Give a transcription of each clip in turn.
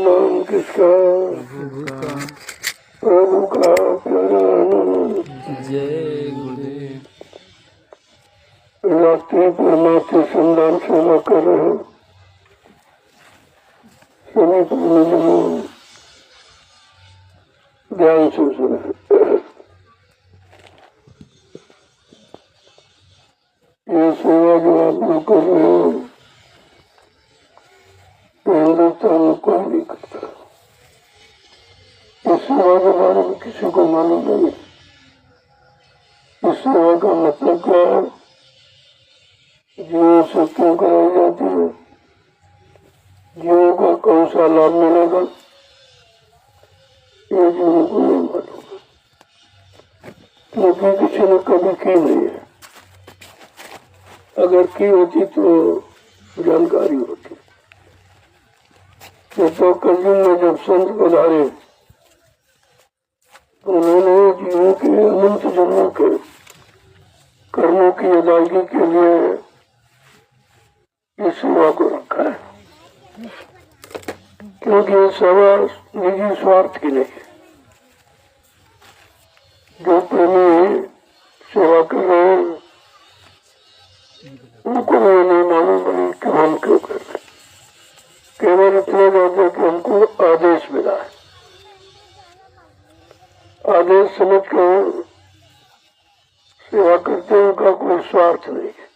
नाम किसका? प्रभु का प्यारा नाम। जय गुरुदेव। रात्रि परमार्थी संधान सेवा कर रहे सभी पूर्णजनों ध्यान से सुने। ये सेवा जो आप लोग कर रहे हो हिंदुस्तान में कोई नहीं करता। इस सेवा के बारे में किसी को मालूम नहीं। इस सेवा का मतलब क्या है, जीवों से क्यों कराई जाती है, जीवों का कौन सा लाभ मिलेगा, ये जीवों को नहीं मालूम, क्योंकि किसी ने कभी की नहीं है। अगर की होती तो जानकारी होती। तो कलयुग में जब संत पधारे तो उन्होंने जीवों के अनंत जन्मों के कर्मों की अदायगी के लिए इस सेवा को रखा है, क्योंकि ये सेवा निजी स्वार्थ की नहीं है। जो प्रेमी सेवा कर रहे हैं उनको भी नहीं मालूम नहीं कि हम क्यों कर रहे हैं। केवल इतना जानते हैं कि हमको आदेश मिला है। आदेश समझ कर सेवा करते हैं, उनका कोई स्वार्थ नहीं है।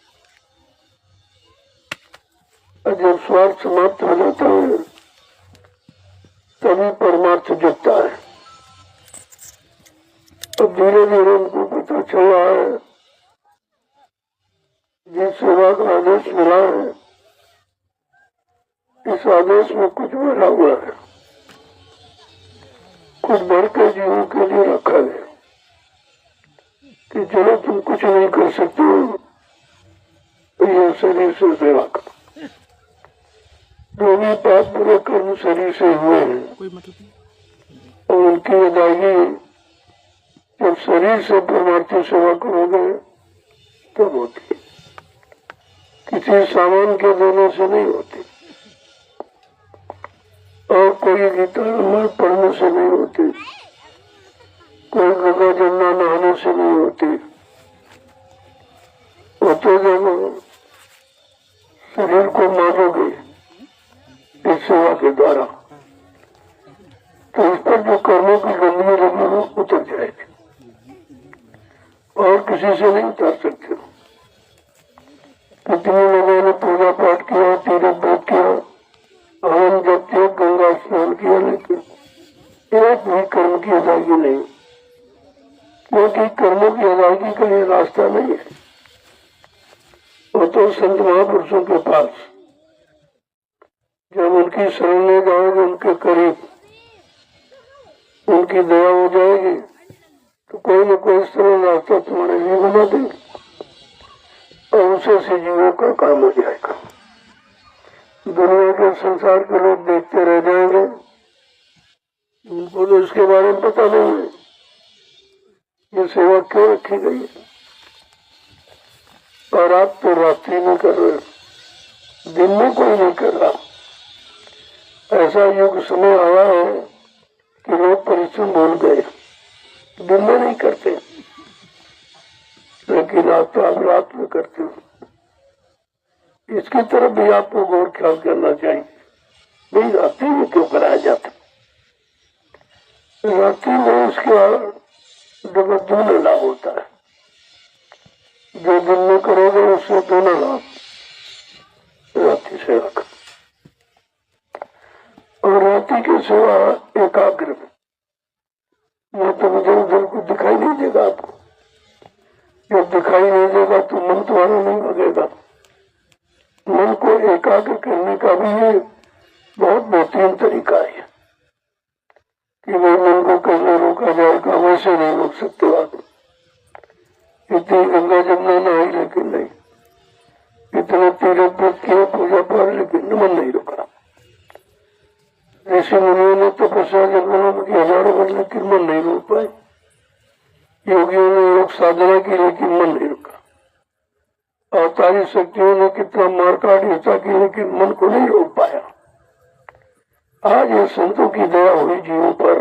और जब स्वार्थ समाप्त हो जाता है तभी परमार्थ जुटता है। अब धीरे धीरे उनको पता चला है जिस सेवा का आदेश मिला है इस आदेश में कुछ भरा हुआ है, कुछ बढ़कर जीवों के लिए रखा है कि चलो तुम कुछ नहीं कर सकते हो, ये शरीर से सेवा करो। जो भी पाप बुरे कर्म शरीर से हुए हैं और उनकी अदायगी जब शरीर से परमार्थी सेवा करोगे तब होती, किसी सामान के देने से नहीं होती, और कोई गीता रामायण पढ़ने से नहीं होती, कोई गंगा जमुना नहाने से नहीं होती। वो तो जब शरीर को मानोगे इस सेवा के द्वारा तो इस पर जो कर्मों की गंदगी लगी वो उतर जाएगी और किसी से नहीं उतार सकते। कितने लोगों ने पूजा पाठ किया, तीर्थ व्रत किया, हवन जब किया, गंगा स्नान किया, लेकिन एक भी कर्म की अदायगी नहीं, क्योंकि कर्मों की अदायगी का ये रास्ता नहीं है। वो तो संत महापुरुषों के पास जब उनकी शरण में जाओगे, उनके करीब उनकी दया हो जाएगी तो कोई न कोई सरल रास्ता तुम्हारे लिए बना देंगे और उसे से जीवों का काम हो जाएगा। दुनिया के संसार के लोग देखते रह जाएंगे, उनको तो इसके बारे में पता नहीं है ये सेवा क्यों रखी गई है। और आप तो रात्रि में कर रहे हो, दिन में कोई नहीं कर रहा। ऐसा युग समय आया है कि लोग परिश्रम भूल गए, दिन में नहीं करते, लेकिन आप तो आप रात में करते हो। इसकी तरफ भी आपको गौर ख्याल करना चाहिए। भाई रात्रि में क्यों कराया जाता? रात्रि में इसका डबल दूना लाभ होता है। जो दिन में करोगे उससे दूना लाभ रात्रि सेवा का। और रात्रि की सेवा एकाग्र में, यह तो इधर उधर को दिखाई नहीं देगा आपको। जब दिखाई नहीं देगा तो मन तुम्हारा नहीं भगेगा। मन को एकाग्र करने का भी ये बहुत बेहतरीन तरीका है कि भाई मन को कैसे रोका जाएगा। वैसे नहीं रोक सकते आप। इतनी गंगा जमुना नहाई लेकिन नहीं, इतना तीर्थ व्रत किया, पूजा पाठ, लेकिन मन नहीं रुका। ऋषि मुनियों ने तपस्या जंगलों की हजारों बार, लेकिन मन नहीं रोक पाए। योगियों ने योग साधना की, लेकिन मन नहीं रुका। अवतारी शक्तियों ने कितना मारकाट हिंसा की, लेकिन मन को नहीं रोक पाया। आज ये संतों की दया हुई जीवों पर,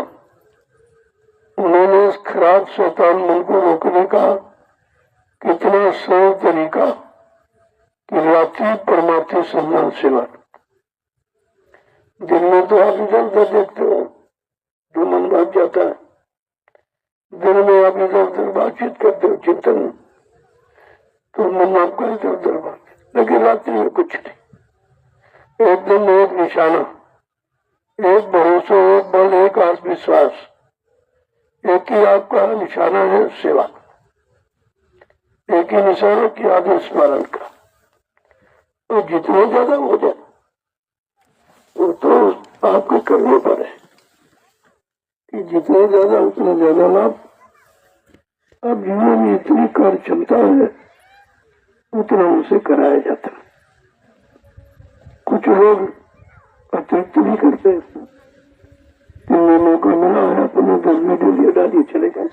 उन्होंने इस खराब शैतान मन को रोकने का कितना सरल तरीका कि रात्रि परमार्थी संधान सेवा। दिन में तो आप इधर उधर देखते हो, जो मन भाग जाता है। दिन में आप इधर उधर बातचीत करते हो, चिंतन, तो मन आपका इधर उधर भाग, लेकिन रात्रि में कुछ नहीं। एकदम एक निशाना, एक भरोसा, एक बल, एक आत्मविश्वास, एक ही आपका निशाना है सेवा, एक ही निशाना की आदेश पालन का। और जितना ज्यादा हो जाए वो तो आपके करने पर है कि जितना ज्यादा उतना ज्यादा लाभ। अब जीवन में इतनी कार्य क्षमता है उतना उसे कराया जाता है। कुछ लोग अतिरिक्त भी करते हैं, इनमें मौका मिला है अपने 10 वीडियो लिए डालिए चले गए,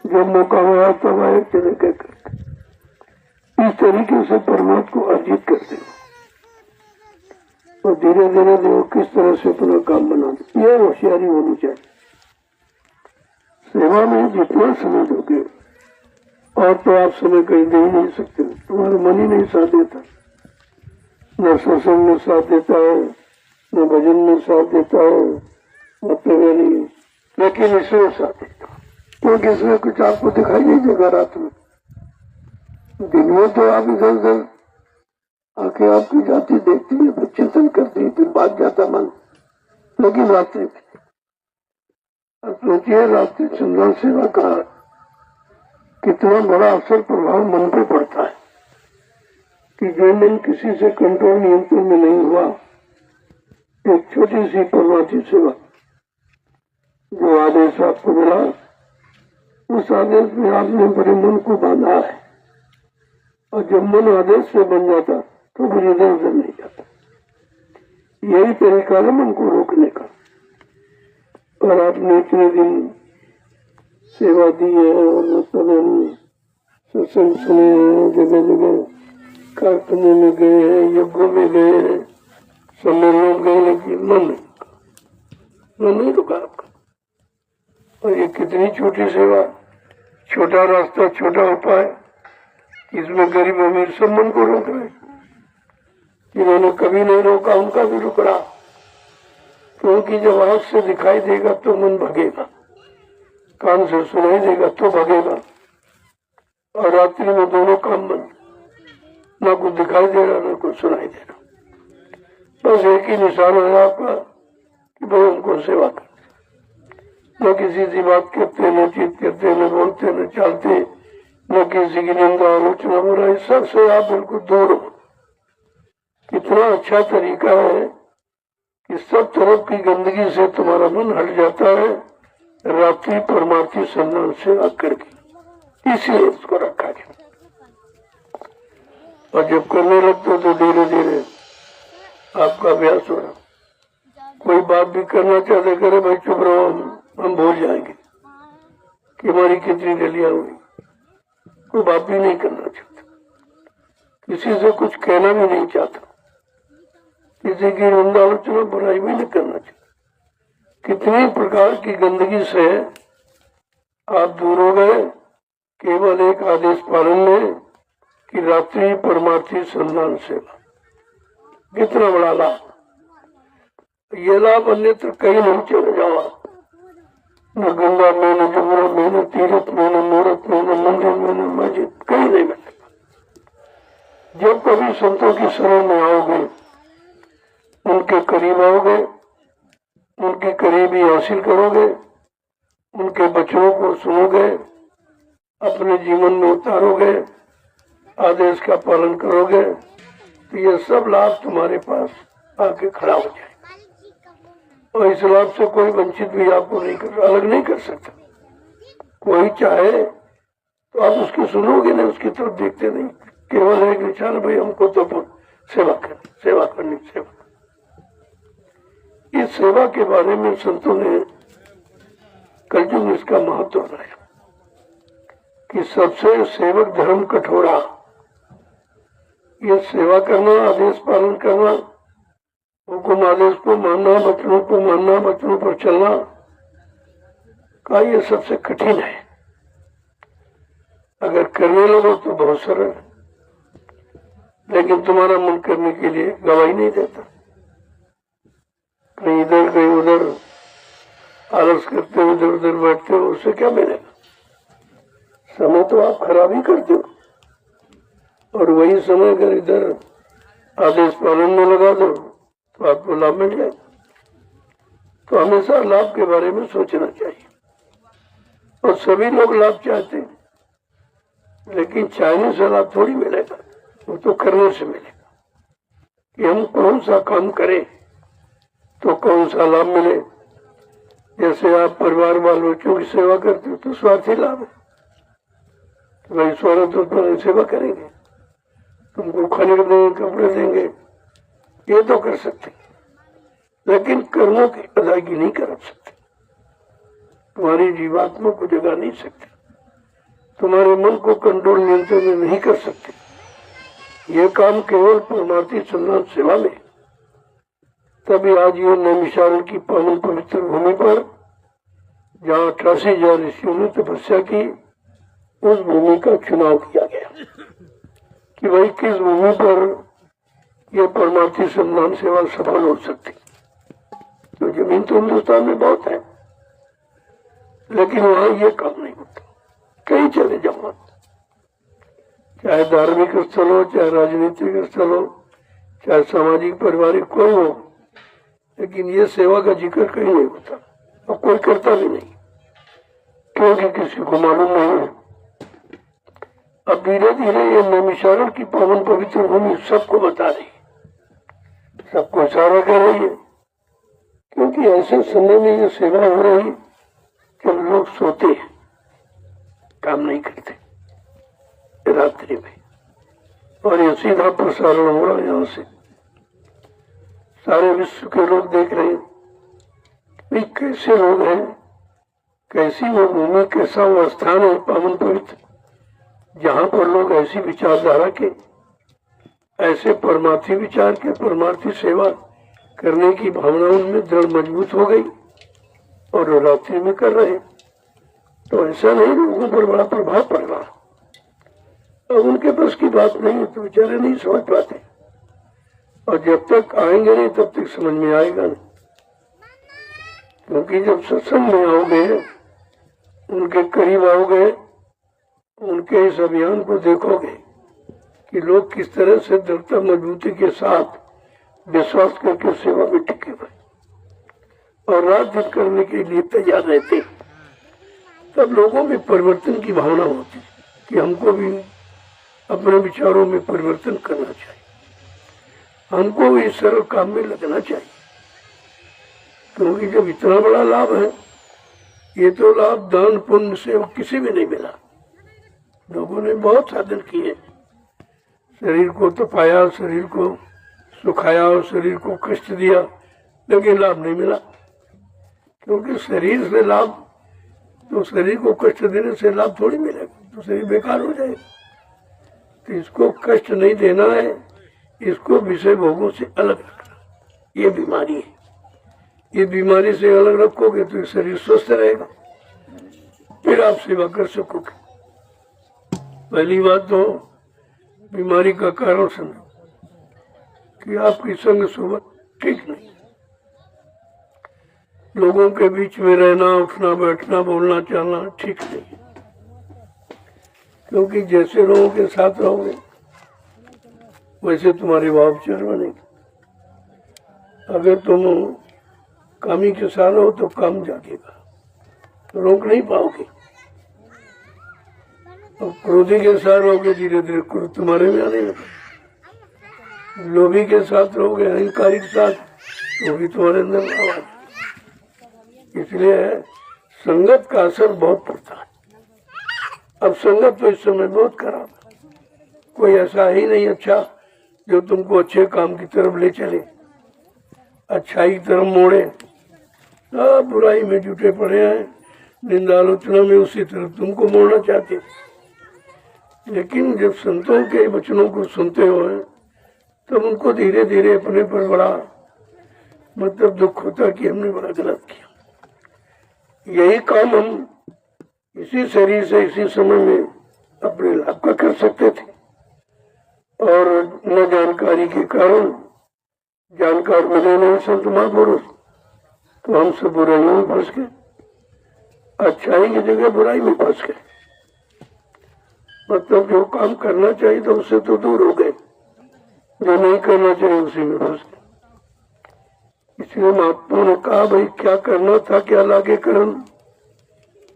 जब मौका हुआ तब आए चले गए करके। इस तरीके से परमात्मा को अर्जित करते हो और धीरे धीरे देखो किस तरह से अपना काम बना दो। यह होशियारी होनी चाहिए। सेवा में जितना समय दोगे और तो आप समय कहीं दे ही नहीं सकते, तुम्हारा मन ही नहीं साथ देता। न सत्संग में साथ देता है, न भजन में साथ देता है, मतलब नहीं, लेकिन इसमें साथ देता है क्योंकि इसमें कुछ आपको दिखाई नहीं देगा। रात में, दिन में तो आप इधर उधर आके आपकी जाती देखती है, फिर चिंतन करती है, फिर भाग जाता मन, लेकिन रात्रि सोचिए रात्रि संधान सेवा का कितना बड़ा असर प्रभाव मन पे पड़ता है कि जो मन किसी से कंट्रोल नियंत्रण में नहीं हुआ, एक छोटी सी परमार्थी सेवा जो आदेश आपको मिला, उस आदेश में आपने बड़े मन को बांधा है और जब मन आदेश से बन जाता तो फिर इधर उधर नहीं जाता। यही तरीका है मन को रोकने का। और आपने इतने दिन सेवा दी है और मतलब सत्संग सुने हैं, जगह जगह कारखाने में गए हैं, यज्ञों में गए हैं, सम्मेलन में गए, लेकिन मन नहीं रुका आपका। और ये कितनी छोटी सेवा, छोटा रास्ता, छोटा उपाय, इसमें गरीब अमीर सब मन को रोक रहे। जिन्होंने कभी नहीं रोका उनका भी रुक रहा, क्योंकि जब आंख से दिखाई देगा तो मन भगेगा, कान से सुनाई देगा तो भगेगा। और रात्रि में दोनों काम बंद, ना कुछ दिखाई दे रहा ना कुछ सुनाई दे रहा, बस एक ही निशान है आपका कि भाई उनको सेवा कर। न किसी से बात करते, न चीत करते, न बोलते, न चलते, न किसी की निंदा आलोचना बुराई, सबसे आप बिल्कुल दूर हो। कितना अच्छा तरीका है कि सब तरफ की गंदगी से तुम्हारा मन हट जाता है रात्रि परमार्थी संधान सेवा करके, इसलिए इसको रखा गया। और जब करने लगते हो तो धीरे धीरे आपका अभ्यास हो रहा। कोई बात भी करना चाहते करे, भाई चुप रहो, हम भूल जाएंगे कि हमारी कितनी गलियां हुई। कोई बात भी नहीं करना चाहता, किसी से कुछ कहना भी नहीं चाहता, किसी की निंदा आलोचना बुराई भी नहीं करना चाहता। कितनी प्रकार की गंदगी से आप दूर हो गए केवल एक आदेश पालन में कि रात्रि परमार्थी संधान सेवा। कितना बड़ा लाभ, ये लाभ अन्यत्र कहीं नहीं चले जाओ। न गंगा में, न जमुना में, न तीर्थ में, न मूर्त में, न मंदिर में, न मस्जिद, कहीं नहीं मिलेगा। जब कभी संतों की शरण में आओगे, उनके करीब आओगे, उनकी करीबी हासिल करोगे, उनके वचनों को सुनोगे, अपने जीवन में उतारोगे, आदेश का पालन करोगे, तो ये सब लाभ तुम्हारे पास आके खड़ा हो जाए। और इस लाभ से कोई वंचित भी आपको नहीं कर, अलग नहीं कर सकता। कोई चाहे तो आप उसकी सुनोगे नहीं, उसकी तरफ देखते नहीं, केवल एक निशान, भाई हमको तो सेवा करनी, सेवा करनी, सेवा। इस सेवा के बारे में संतों ने कलयुग में इसका महत्व बताया कि सबसे सेवक धर्म कठोरा। ये सेवा करना, आदेश पालन करना, हुक्म आदेश को मानना, वचनों को मानना, वचनों पर चलना का ये सबसे कठिन है। अगर करने लगो तो बहुत सरल है, लेकिन तुम्हारा मन करने के लिए गवाही नहीं देता। कहीं इधर कहीं उधर आलस करते हो, इधर उधर बैठते हो, उससे क्या मिलेगा? समय तो आप खराब ही करते हो। और वही समय अगर इधर आदेश पालन में लगा दो तो आपको लाभ मिल जाएगा। तो हमेशा लाभ के बारे में सोचना चाहिए। और सभी लोग लाभ चाहते हैं, लेकिन चाहने से लाभ थोड़ी मिलेगा, वो तो करने से मिलेगा कि हम कौन सा काम करें तो कौन सा लाभ मिले। जैसे आप परिवार बाल बच्चों की सेवा करते हो तो स्वार्थी लाभ है, तो भाई स्वार्थ तो सेवा करेंगे, तुमको खाने को देंगे, कपड़े देंगे, ये तो कर सकते, लेकिन कर्मों की अदायगी नहीं कर सकते। तुम्हारी जीवात्मा को जगा नहीं सकते, तुम्हारे मन को कंट्रोल नियंत्रण में नहीं कर सकते। ये काम केवल परमार्थी संन्यास सेवा में। तभी आज ये नैमिषारण्य की पावन पवित्र भूमि पर, जहाँ 88,000 ऋषियों ने तपस्या की, उस भूमि का चुनाव किया गया कि भाई किस भूमि पर यह परमार्थी संन्यास सेवा सफल हो सकती। तो जमीन तो हिंदुस्तान में बहुत है, लेकिन वहां ये काम नहीं होता। कहीं चले जाओ, चाहे धार्मिक स्थल हो, चाहे राजनीतिक स्थल हो, चाहे सामाजिक पारिवारिक कोई हो, लेकिन ये सेवा का जिक्र कहीं नहीं होता और कोई करता भी नहीं, क्योंकि किसी को मालूम नहीं है। अब धीरे धीरे ये नैमिषारण्य की पावन पवित्र भूमि सबको बता रही, सबको इशारा कर रही है, क्योंकि ऐसे समय में ये सेवा हो रही जब लोग सोते हैं, काम नहीं करते रात्रि में, और ये सीधा प्रसारण हो रहा है। यहाँ से सारे विश्व के लोग देख रहे हैं भी कैसे लोग हैं, कैसी वो भूमि, कैसा वो स्थान है पावन पवित्र, जहाँ पर लोग ऐसी विचारधारा के, ऐसे परमार्थी विचार के, परमार्थी सेवा करने की भावना उनमें दृढ़ मजबूत हो गई और वो रात्रि में कर रहे। तो ऐसा नहीं लोगों पर बड़ा प्रभाव पड़ रहा। अब उनके पास की बात नहीं है तो बेचारे नहीं समझ पाते, और जब तक आएंगे नहीं तब तक समझ में आएगा नहीं। क्योंकि जब सत्संग में आओगे, उनके करीब आओगे, उनके इस अभियान को देखोगे कि लोग किस तरह से दृढ़ता मजबूती के साथ विश्वास करके सेवा में टिके हुए और रात दिन करने के लिए तैयार रहते, तब लोगों में परिवर्तन की भावना होती कि हमको भी अपने विचारों में परिवर्तन करना चाहिए, हमको भी इस सरल काम में लगना चाहिए। क्योंकि जब इतना बड़ा लाभ है, ये तो लाभ दान पुण्य से किसी भी नहीं मिला। लोगों ने बहुत साधन किए, शरीर को तपाया, शरीर को सुखाया और शरीर को कष्ट दिया, लेकिन लाभ नहीं मिला। क्योंकि शरीर से लाभ, तो शरीर को कष्ट देने से लाभ थोड़ी मिलेगा, तो शरीर बेकार हो जाएगा। तो इसको कष्ट नहीं देना है, इसको विषय भोगों से अलग रखना, ये बीमारी है। ये बीमारी से अलग रखोगे तो शरीर स्वस्थ रहेगा, फिर आप सेवा कर सकोगे। पहली बात तो बीमारी का कारण समझो कि आपकी संग सोबत ठीक नहीं, लोगों के बीच में रहना, उठना बैठना, बोलना चलना ठीक नहीं। क्योंकि जैसे लोगों के साथ रहोगे वैसे तुम्हारे भाव विचार बनेंगे। अगर तुम कामी के साथ रहो तो काम जागेगा, तो रोक नहीं पाओगे। और क्रोधी के साथ रहोगे, धीरे धीरे क्रोध तुम्हारे में आने लगे। लोभी के साथ रहोगे, अहंकारी के साथ, तो भी तुम्हारे अंदर आवाज। इसलिए संगत का असर बहुत पड़ता है। अब संगत तो इस समय बहुत खराब है, कोई ऐसा ही नहीं अच्छा जो तुमको अच्छे काम की तरफ ले चले, अच्छाई की तरफ मोड़े। सब बुराई में जुटे पड़े हैं, निंदा आलोचना में उसी तरफ तुमको मोड़ना चाहते। लेकिन जब संतों के वचनों को सुनते हो तब उनको धीरे धीरे अपने पर बड़ा मतलब दुख होता कि हमने बड़ा गलत किया। यही काम हम इसी शरीर से इसी समय में अपने लाभ का कर सकते थे, और न जानकारी के कारण जानकार मिले नहीं संत महापुरुष, तो हम सब बुराइयों में फंस गए, अच्छाई की जगह बुराई में फंस गए। मतलब जो काम करना चाहिए तो उससे तो दूर हो गए, जो नहीं करना चाहिए उसी में फंस गए। इसलिए महात्मा ने कहा भाई क्या करना था, क्या लागे करन,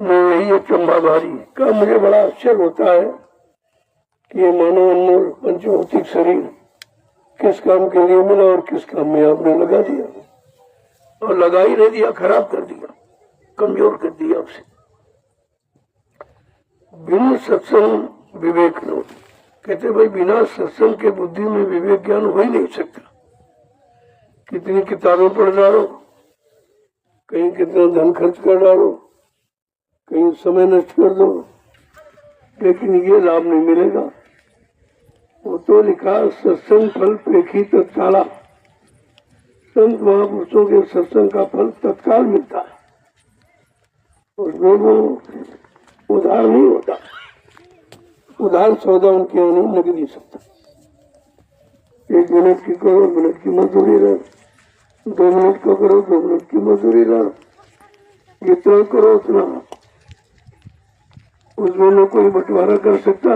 मैं यही अचंभा भारी। का मुझे बड़ा आश्चर्य होता है कि ये मानव अनमोल पंचभौतिक शरीर किस काम के लिए मिला और किस काम में आपने लगा दिया, और लगा ही नहीं दिया, खराब कर दिया, कमजोर कर दिया उसे। बिना सत्संग विवेक न, कहते भाई बिना सत्संग के बुद्धि में विवेक ज्ञान हो ही नहीं सकता। कितनी किताबें पढ़ डालो, कहीं कितना धन खर्च कर डालो, कहीं समय नष्ट कर दो, लेकिन ये लाभ नहीं मिलेगा। वो तो लिखा सत्संग फल प्रेखी तत्काला, संत महापुरुषों के सत्संग का फल तत्काल मिलता है, उसमें वो उधार नहीं होता। उधार सौदा उनके यहाँ नहीं नगदी सकता। 1 मिनट की करो, 1 मिनट की मजदूरी लो, 2 मिनट का करो, 2 मिनट की मजदूरी लो, जितना करो उतना। उसमें न कोई बंटवारा कर सकता,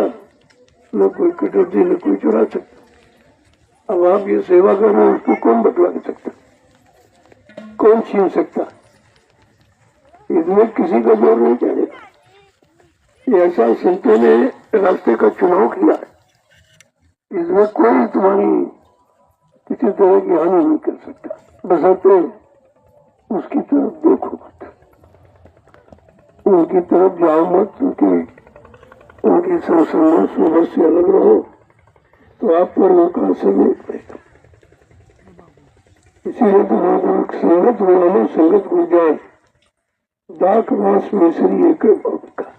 न कोई कटौती, न कोई चुरा सकता। अब आप ये सेवा कर रहे हो, उसको कौन बंटवा सकता, कौन छीन सकता? इसमें किसी का जोर नहीं चलेगा। ऐसा संतों ने रास्ते का चुनाव किया है, इसमें कोई तुम्हारी किसी तरह की हानि नहीं कर सकता, बशर्ते उसकी तरफ देखो मत, उनकी तरफ जाओ मत, उनकी संसर्ग सोबत से अलग रहो, तो आप पर उनका असर नहीं पड़ेगा। इसीलिए तो संगत में संगत हो जाए, दाक मास मिश्री एक का,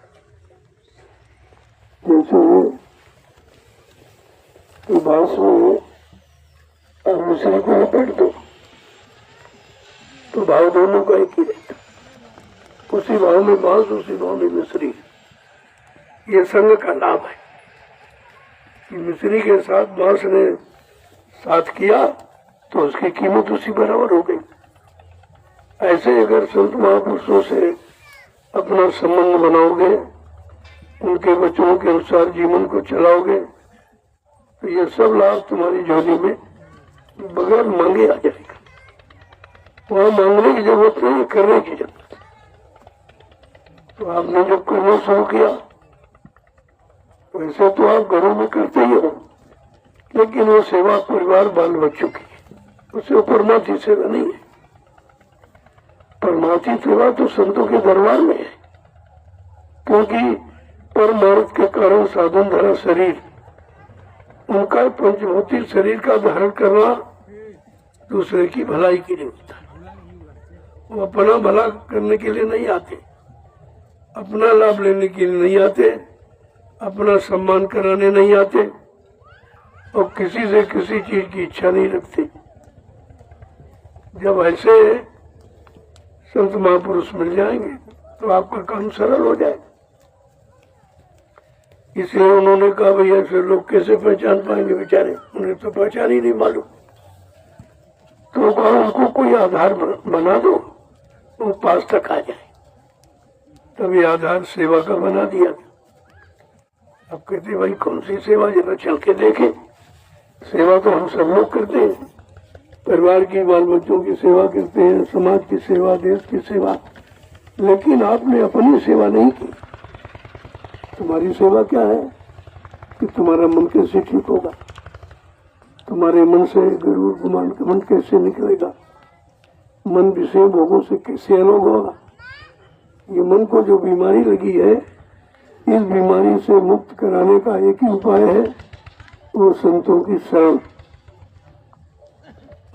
जैसे बांस में और मिश्री को लपेट दो तो भाव दोनों का एक ही रहता, उसी भाव में बांस, उसी भाव में मिश्री। ये संग का लाभ है कि मिश्री के साथ बांस ने साथ किया तो उसकी कीमत उसी बराबर हो गई। ऐसे अगर संत महापुरुषों से अपना संबंध बनाओगे, उनके वचनों के अनुसार जीवन को चलाओगे, तो ये सब लाभ तुम्हारी झोली में बगैर मांगे आ जाएगा। वहां मांगने की जरूरत नहीं, करने की जरूरत है। तो आपने जब करना शुरू किया, वैसे तो आप घरों में करते ही हो, लेकिन वो सेवा परिवार बाल बच्चों की, उससे परमार्थी सेवा नहीं है। परमार्थी सेवा तो संतों के दरबार में है, क्योंकि परमार्थ के कारण साधन धरा शरीर, उनका पंचभौतिक शरीर का धारण करना दूसरे की भलाई के लिए होता है। वो अपना भला करने के लिए नहीं आते, अपना लाभ लेने के लिए नहीं आते, अपना सम्मान कराने नहीं आते, और किसी से किसी चीज की इच्छा नहीं रखते। जब ऐसे संत महापुरुष मिल जाएंगे तो आपका काम सरल हो जाएगा। इसलिए उन्होंने कहा भैया ऐसे लोग कैसे पहचान पाएंगे, बेचारे उन्हें तो पहचान ही नहीं मालूम। तो कहा उनको कोई आधार बना दो, वो पास तक आ जाए। तभी आधार सेवा का बना दिया। अब कहते भाई कौन सी सेवा, जरा चल के देखें। सेवा तो हम सब लोग करते हैं, परिवार की, बाल बच्चों की सेवा करते हैं, समाज की सेवा, देश की सेवा, लेकिन आपने अपनी सेवा नहीं की। तुम्हारी सेवा क्या है कि तुम्हारा मन कैसे ठीक होगा, तुम्हारे मन से गरुड़ गुमान का मन कैसे निकलेगा, मन विषय भोगों से कैसे अलग होगा। ये मन को जो बीमारी लगी है, इस बीमारी से मुक्त कराने का एक ही उपाय है, वो संतों की शरण।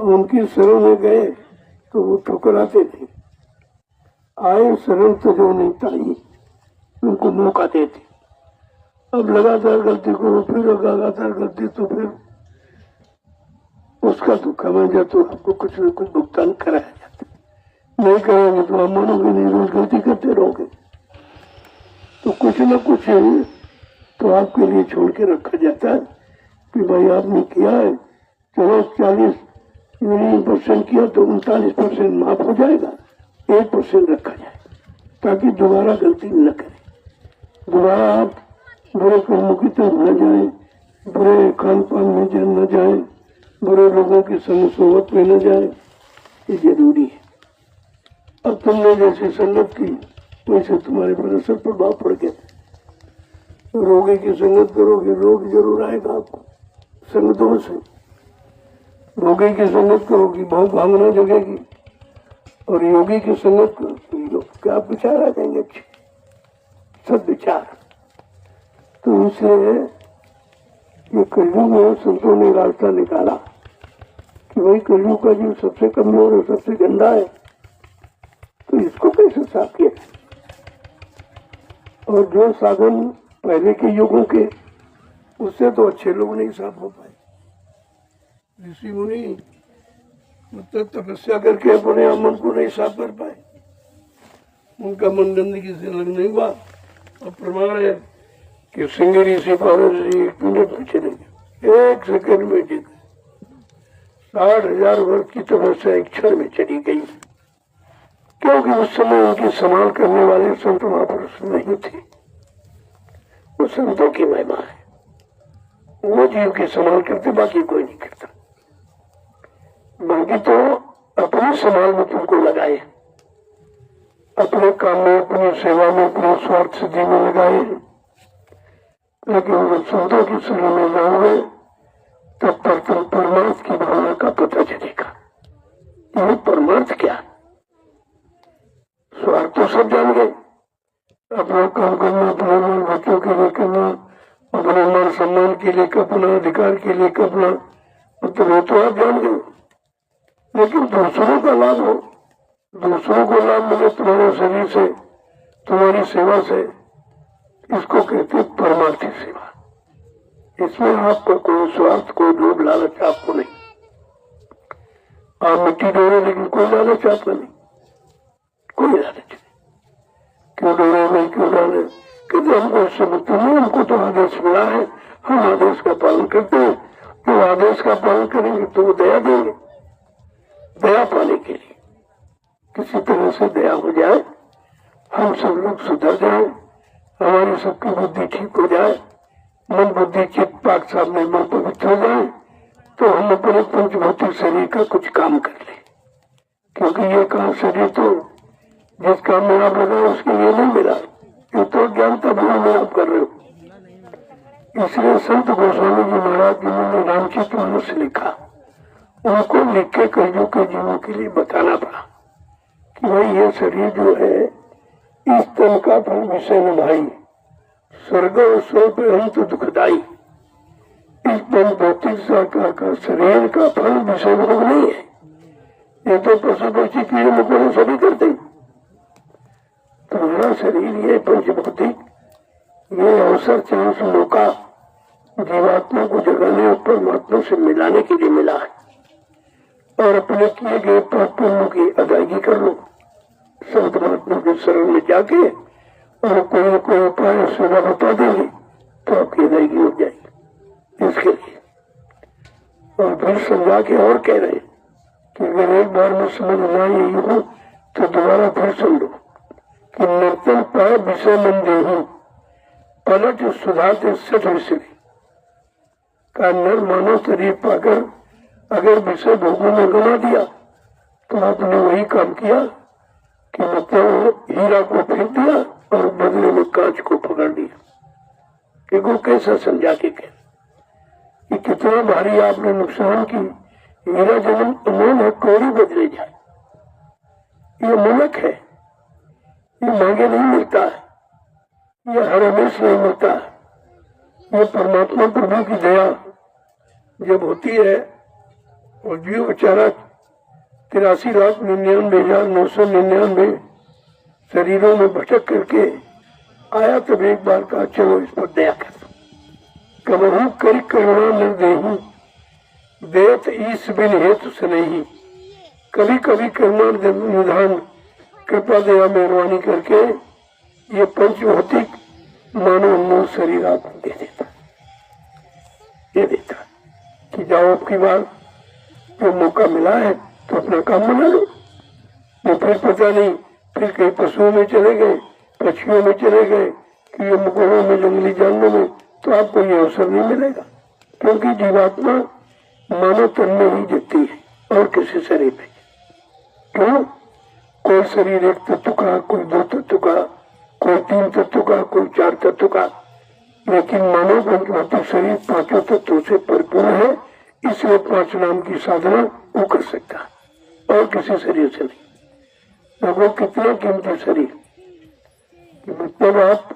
उनकी शरण में गए तो वो ठुकराते नहीं, आए शरण तो जो नहीं ताई, उनको मौका देते। अब लगातार गलती करो, फिर लगातार गलती, तो फिर उसका तो कमा जा तो आपको कुछ न कुछ भुगतान कराया जाता है। नहीं करेंगे तो आप मानोगे नहीं, रोज गलती करते रहोगे। तो कुछ न कुछ तो आपके लिए छोड़ के रखा जाता है कि भाई आपने किया है, चलो 40% किया तो 39% माफ हो जाएगा, 1% रखा जाए ताकि दोबारा गलती न करें, दोबारा आप बुरे कर्मों की तरफ न जाए, बुरे खान पान में न जाए, बुरे लोगों की संग सोबत में न जाए। ये जरूरी है। अब तुमने जैसे संगत की वैसे तुम्हारे पर असर प्रभाव पड़ गया। रोगी की संगत करोगे रोग जरूर आएगा आपको संगतों से। रोगी की संगत करोगी बहुत भावना जगेगी, और योगी की संगत करोगी क्या विचार आ जाएंगे, अच्छे सब विचार। तो इसलिए ये कलयुग में संतों ने रास्ता निकाला कि भाई कलयुग का जीव सबसे कमजोर है, सबसे गंदा है, तो इसको कैसे साफ किया। और जो साधन पहले के युगों के उससे तो अच्छे लोग नहीं साफ हो पाए। ऋषि मुनि मतलब तपस्या करके अपने मन को नहीं साफ कर पाए, उनका मन गंदगी से अलग नहीं हुआ। और प्रमाण है कि सिंह ऋषि पावर जी 1 मिनट में चले गए, 1 सेकंड में जी गए। 60,000 वर्ष की तपस्या एक क्षण में चली गई, क्योंकि उस समय उनकी संभाल करने वाले संत महापुरुष नहीं थे। वो संतों की महिमा है, वो जीव की संभाल करते, बाकी कोई नहीं करता। बाकी तो अपनी संभाल में तुमको लगाए, अपने काम में, अपनी सेवा में, अपने स्वार्थ सिद्धि में लगाए। लेकिन जब संतों की शरण में जाओगे तब पर तुम परमार्थ की भावना का पता चलेगा। ये परमार्थ क्या, स्वार्थ तो सब जान गए, अपना काम करना, अपने मन बच्चों के लिए करना, अपने मान सम्मान के लिए कपना, अधिकार के लिए कपना, मतलब ये तो आप जान गए। लेकिन दूसरों का लाभ हो, दूसरों को लाभ मिले तुम्हारे शरीर से, तुम्हारी सेवा से, इसको कहते परमार्थी सेवा। इसमें आपका कोई स्वार्थ, कोई लोभ लालच आपको नहीं। आप मिट्टी डोरे लेकिन कोई लालच आपका नहीं, कोई लालच नहीं। क्यों डोरे भाई, क्यों डाले, कहते हमको इससे मुक्ति नहीं, हमको तो आदेश मिला है, हम आदेश का पालन करते हैं। जो आदेश का पालन करेंगे तो वो दया देंगे। दया पाने के लिए किसी तरह से दया हो जाए, हम सब लोग सुधर जाए, हमारी सबकी बुद्धि ठीक हो जाए, मन बुद्धि चित्त पाक सामने मन पवित्र हो जाए, तो हम अपने पंचभौतिक शरीर का कुछ काम कर ले। क्योंकि ये काम शरीर तो जिस काम में आप लगा उसके लिए नहीं मिला, ये तो ज्ञानता भाव में आप कर रहे हो। इसलिए संत गोस्वामी जी महाराज जिन्होंने रामचरितमानस लिखा, उनको लिख के कलयुग के जीवों के लिए बताना पड़ा कि भाई ये शरीर जो है इस तन का फल विषय में भाई स्वर्ग और स्वर्ग अंत दुखदाई। इस तन भौतिक का शरीर का फल विषय भोग नहीं है, ये तो पशु पक्षी कीड़े मकोड़े सभी करते। तुम्हारा शरीर ये पंचभौतिक, ये अवसर चांस मौका जीवात्मा को जगाने और परमात्मा से मिलाने के लिए मिला है। और अपने किए गए पाप पुण्यों की अदायगी कर लो, संत महात्मा के शरण में जाके, और कोई न कोई उपाय सेवा बता देंगे तो आपकी अदायगी हो जाएगी। इसके लिए और फिर समझा के और कह रहे हैं कि अगर एक बार में समझ ना यही हो तो दोबारा फिर सुन लो कि नर्तन पाए विषय मन देहूं पलट सुधारते सठ विषय का नर मानव शरीर पाकर अगर विषय भोगों में गवा दिया तो आपने वही काम किया कि मतलब हीरा को फेंक दिया और बदले में कांच को पकड़ दिया। देखो कैसा समझा के कह कि कितना भारी आपने नुकसान की। हीरा जन्म अमोल है, कौड़ी बदले जाए, ये मुलक है, ये मांगे नहीं मिलता है, ये हर हमेश नहीं मिलता है। ये परमात्मा प्रभु की दया जब होती है और जीव बेचारा 83,99,999 शरीरों में भटक करके आया, तब एक बार कहा चलो इस पर दया कर दो। कबहू कर करुणा न देहूं देत ईस बिन हेतु से नहीं। कभी कभी कर्मार्थ निधान कृपा दया मेहरबानी करके ये पंचभौतिक मानव मूल शरीर आपको दे देता, ये देता कि जाओ आपकी बात, जो मौका मिला है तो अपना काम बना लो। वो फिर पता नहीं, फिर कई पशुओं में चले गए, पक्षियों में चले गए, कि ये मुगलों में, जंगली जानवरों में, तो आपको ये अवसर नहीं मिलेगा, क्योंकि जीवात्मा मानव तन में ही जीती है और किसी शरीर में। क्यों? कोई शरीर एक तत्व का, कोई दो तत्व का, कोई तीन तत्व का, कोई चार तत्व का, लेकिन मानव पंचभौतिक शरीर पांचों तत्वों से परिपूर्ण है। इसलिए 5 नाम की साधना वो कर सकता है और किसी शरीर से नहीं। वो कितना कीमती शरीर, मतलब आप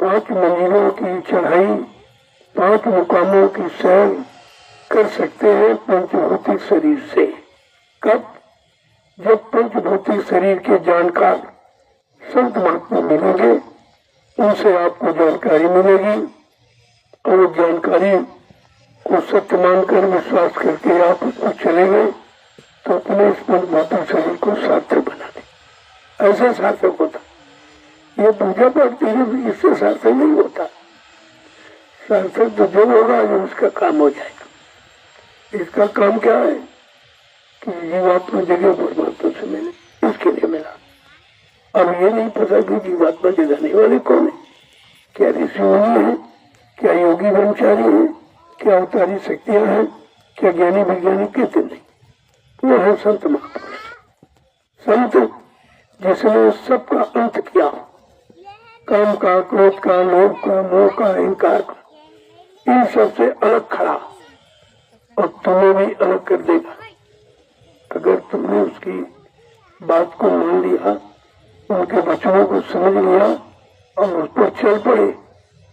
5 मंजिलों की चढ़ाई, 5 मुकामों की सैर कर सकते हैं पंचभौतिक शरीर से। कब? जब पंचभौतिक शरीर के जानकार संत महात्मा मिलेंगे, उनसे आपको जानकारी मिलेगी और उस जानकारी को सत्य मानकर विश्वास करके आप उस पर चले गए तो अपने इस पंचभौतिक शरीर को सार्थक बना दे। ऐसा सार्थक होता। ये पूजा पाठ इससे सार्थक नहीं होता। सार्थक तो जब होगा जब उसका काम हो जाएगा। इसका काम क्या है कि जीवात्मा जगह परमात्मा से मिले, इसके लिए मिला। अब ये नहीं पता कि जीवात्मा जगाने वाले कौन है, क्या ऋषि मुनि है, क्या योगी ब्रह्मचारी है, क्या अवतारी शक्तियां हैं, क्या ज्ञानी वैज्ञानिक, कहते नहीं। वो है संत महापुरुष, संत जिसने सबका अंत किया, काम का, क्रोध का, लोभ का, मोह का, अहंकार का, इन सबसे अलग खड़ा और तुम्हें भी अलग कर देगा। अगर तुमने उसकी बात को मान लिया, उनके वचनों को समझ लिया और उस पर चल पड़े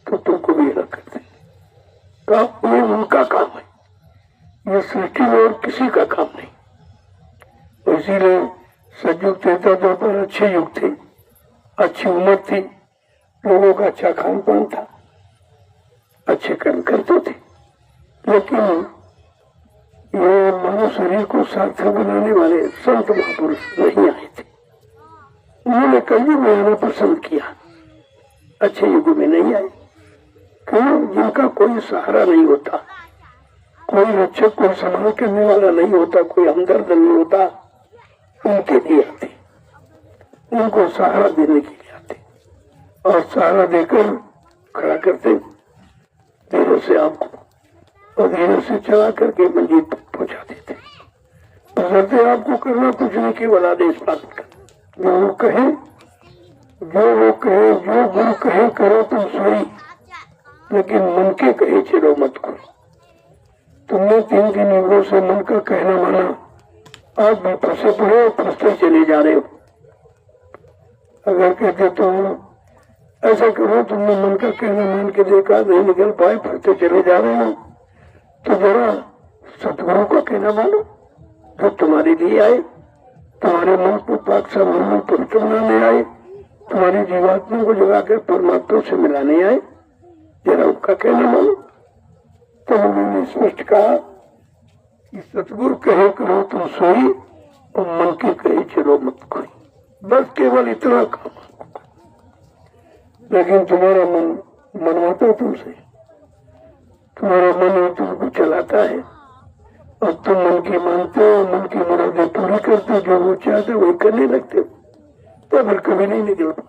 तो तुमको भी अलग कर देगा। ये उनका काम है, ये सृष्टि में और किसी का काम नहीं। तो इसीलिए सतयुग त्रेता द्वापर अच्छे युग थे, अच्छी उम्र थी, लोगों का अच्छा खान पान था, अच्छे कर्म करते थे, लेकिन ये मानव शरीर को सार्थक बनाने वाले संत महापुरुष नहीं आए थे। उन्होंने कलयुग में आना पसंद किया, अच्छे युग में नहीं आए। क्यों? जिनका कोई सहारा नहीं होता, कोई रक्षक, कोई संभाल करने वाला नहीं होता, कोई हमदर्द नहीं होता, उनके लिए आते, उनको सहारा देने के लिए आते और सहारा देकर खड़ा करते, धीरे से आपको और धीरे से चला करके मंजिल तक पहुंचा देते। बशर्ते आपको करना कुछ नहीं, केवल आदेश पालन कर। जो वो कहे, जो गुरु कहे करो तुम सोई, लेकिन मन के कहे चिरो मत करो। तुमने 3 युगों से मन का कहना माना, आज भी फंसे पड़े और फंसते चले जा रहे हो। अगर कहते तो ऐसा करो, तुमने मन का कहना मान के देखा, नहीं निकल पाए, फंसते चले जा रहे हो, तो जरा सतगुरु का कहना मानो, जो तुम्हारे लिए आए, तुम्हारे मन को पाक सामान में पवित्र बनाने आए, तुम्हारी जीवात्मा को जगाकर परमात्मा से मिलाने आए, जरा उनका कहना मानो। तो उन्होंने स्पष्ट कहा कि सतगुरु कहे करो तुम सोई और मन के कहे चलो मत कोई, बस केवल इतना काम। लेकिन तुम्हारा मन मनवाता है तुमसे, तुम्हारा मन ही तुमको चलाता है और तुम मन की मानते हो, मन की मुरादें पूरी करते हो, जो वो चाहते वही करने लगते हो, तो फिर कभी नहीं निकल पाओ।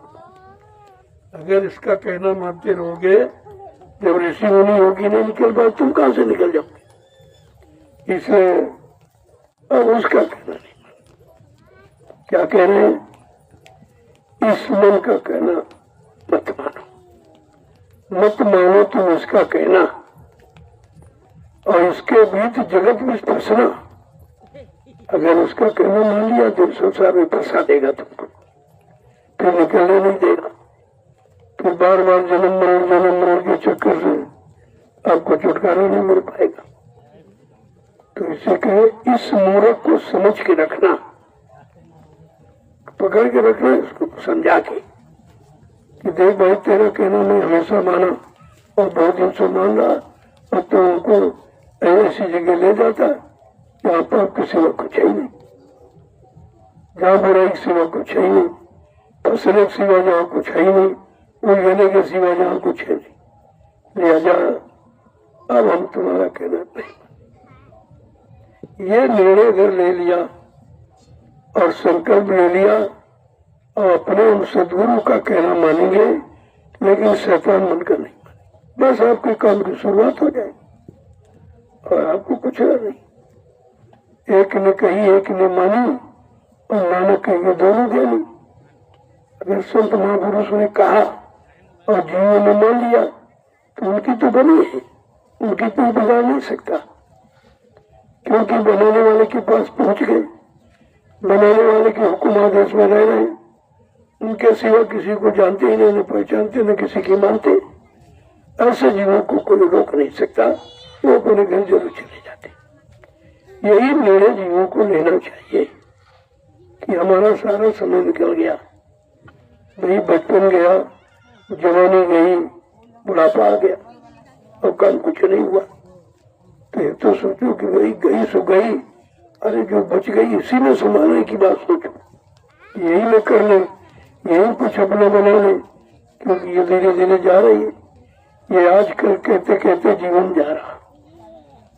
अगर इसका कहना मानते रहोगे, जब ऋषि मुनि होगी नहीं निकल पाए, तुम कहां से निकल जाओगे? इसलिए अब उसका कहना नहीं मानो। क्या कह रहे हैं? इस मन का कहना मत मानो, मत मानो तुम इसका कहना, और इसके बीच जगत में फंसना। अगर उसका कहना मान लिया तो संसार में फंसा देगा तुमको, फिर निकलने नहीं देगा, फिर बार बार जन्म मरण के चक्कर से आपको छुटकारा नहीं मिल पाएगा। तो इसे कहे, इस मूर्ख को समझ के रखना, पकड़ के रखना, इसको समझा के कि देख भाई, तेरा कहना मैं हमेशा माना और बहुत दिन से मान रहा, और तो उनको ऐसी जगह ले जाता जहाँ पाप की सिवा कुछ है ही नहीं, जहाँ बुराई की सिवा कुछ है ही नहीं, फसले की सिवा जहाँ कुछ है ही नहीं, उलझने के सिवा जहाँ कुछ है नहीं। लिहाजा अब हम तुम्हारा कहना नहीं, ये निर्णय अगर ले लिया और संकल्प ले लिया और अपने उन सदगुरु का कहना मानेंगे, लेकिन शैतान मन का नहीं माने, बस आपके काम की शुरुआत हो जाए और आपको कुछ नहीं। एक ने कही एक ने मानी और नानक कहेंगे दोनों ज्ञानी। अगर संत महापुरुष ने कहा और जीवों ने मान लिया तो उनकी तो बनी है, उनकी कोई बिगाड़ नहीं सकता, क्योंकि बनाने वाले के पास पहुंच गए, बनाने वाले के हुक्म आदेश में रह रहे, उनके सिवा किसी को जानते ही नहीं, न पहचानते न किसी की मानते। ऐसे जीवों को कोई रोक नहीं सकता, वो अपने घर जरूर चले जाते। यही निर्णय जीवों को लेना चाहिए कि हमारा सारा समय निकल गया, नहीं बचपन गया, जवानी गई, बुढ़ापा आ गया और काम कुछ नहीं हुआ। तो ये तो सोचो कि भाई गई सो गई, अरे जो बच गई इसी में संभालने की बात सोचो, यही में कर ले, यही कुछ अपना बना ले, क्योंकि ये धीरे धीरे जा रही है। ये आजकल कहते कहते जीवन जा रहा,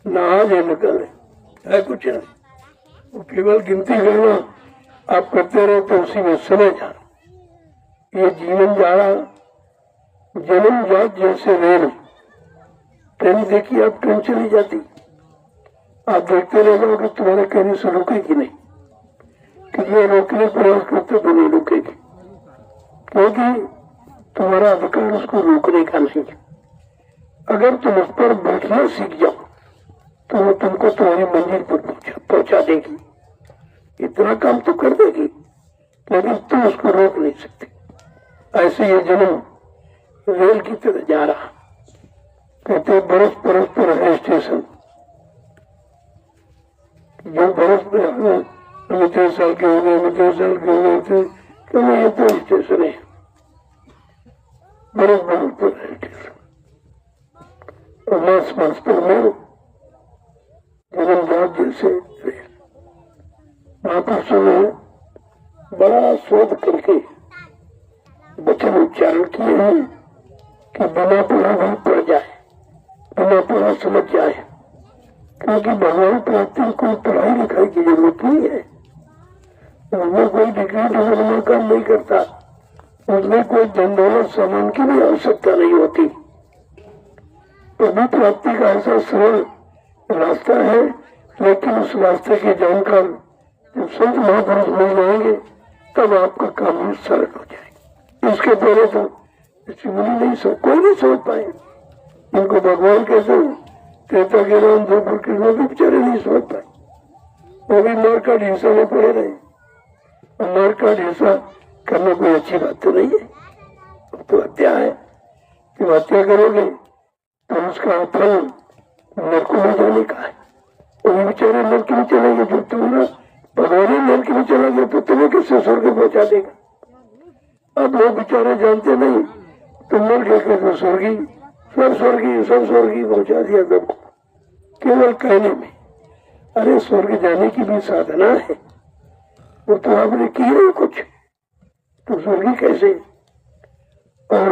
ना आज है न कल है कुछ नहीं, वो केवल गिनती करना आप करते रहे तो उसी में समय जा रहा। ये जीवन जा रहा, जन्म जात जैसे रेल, ट्रेन देखिए आप, ट्रेन चली जाती, आप देखते रहोगे कि तुम्हारे कहने से रुकेगी नहीं, कितने रोकने प्रयास करते तो नहीं रुकेगी, क्योंकि तुम्हारा अधिकार उसको रोकने का नहीं है। अगर तुम उस पर बैठना सीख जाओ तो वो तुमको तुम्हारी मंजिल पर पहुंचा देगी, इतना काम तो कर देगी, लेकिन तुम उसको रोक नहीं सकते। ऐसे ये जन्म रेल की तरह जा रहा, कहते बरस बरस पर है स्टेशन, जो बरस में हमें 3 साल के हो गए, हमें 3 साल के हो गए थे, क्योंकि ये तो स्टेशन है, बरस बरस पर है स्टेशन, और मास मास पर मेरे जन्म जात जैसे रेल। महापुरुषों ने बड़ा शोध करके वचन उच्चारण किए हैं कि बिना पढ़ा भी पढ़ जाए, बिना पढ़ा समझ जाए, क्योंकि भगवान प्राप्ति कोई पढ़ाई लिखाई की जरूरत नहीं है, उसमें कोई डिग्री डिप्लोमा काम नहीं करता, उसमें कोई धन दौलत सामान की भी आवश्यकता नहीं होती। प्रभु प्राप्ति का ऐसा सरल रास्ता है, लेकिन उस रास्ते के जानकार जब संत महापुरुष मिल जाएंगे तब आपका काम भी सरल हो जाएगा। इसके पहले तो मुनि नहीं समझ, कोई नहीं समझ पाए, उनको भगवान कैसे त्रेता के नाम द्वापर के नाम भी बेचारे नहीं समझ पाए, वो भी मार का ढींसा में पड़े रहे। और मार का ढींसा करना कोई अच्छी बात तो नहीं है, तो हत्या है, जब हत्या करोगे तो उसका फल नरक में जाने का है, वो बेचारे नरक में चलेंगे, जो तुम्हारा भगवान नरक में चला गया तो तुम्हें किससे स्वर्ग पहुंचा देगा। अब वो बेचारे जानते नहीं, तो मर गए तो स्वर्गी सब स्वर्गी पहुंचा दिया सबको, केवल कहने में। अरे स्वर्ग जाने की भी साधना है, वो तो आपने की है कुछ, तो स्वर्गी कैसे। और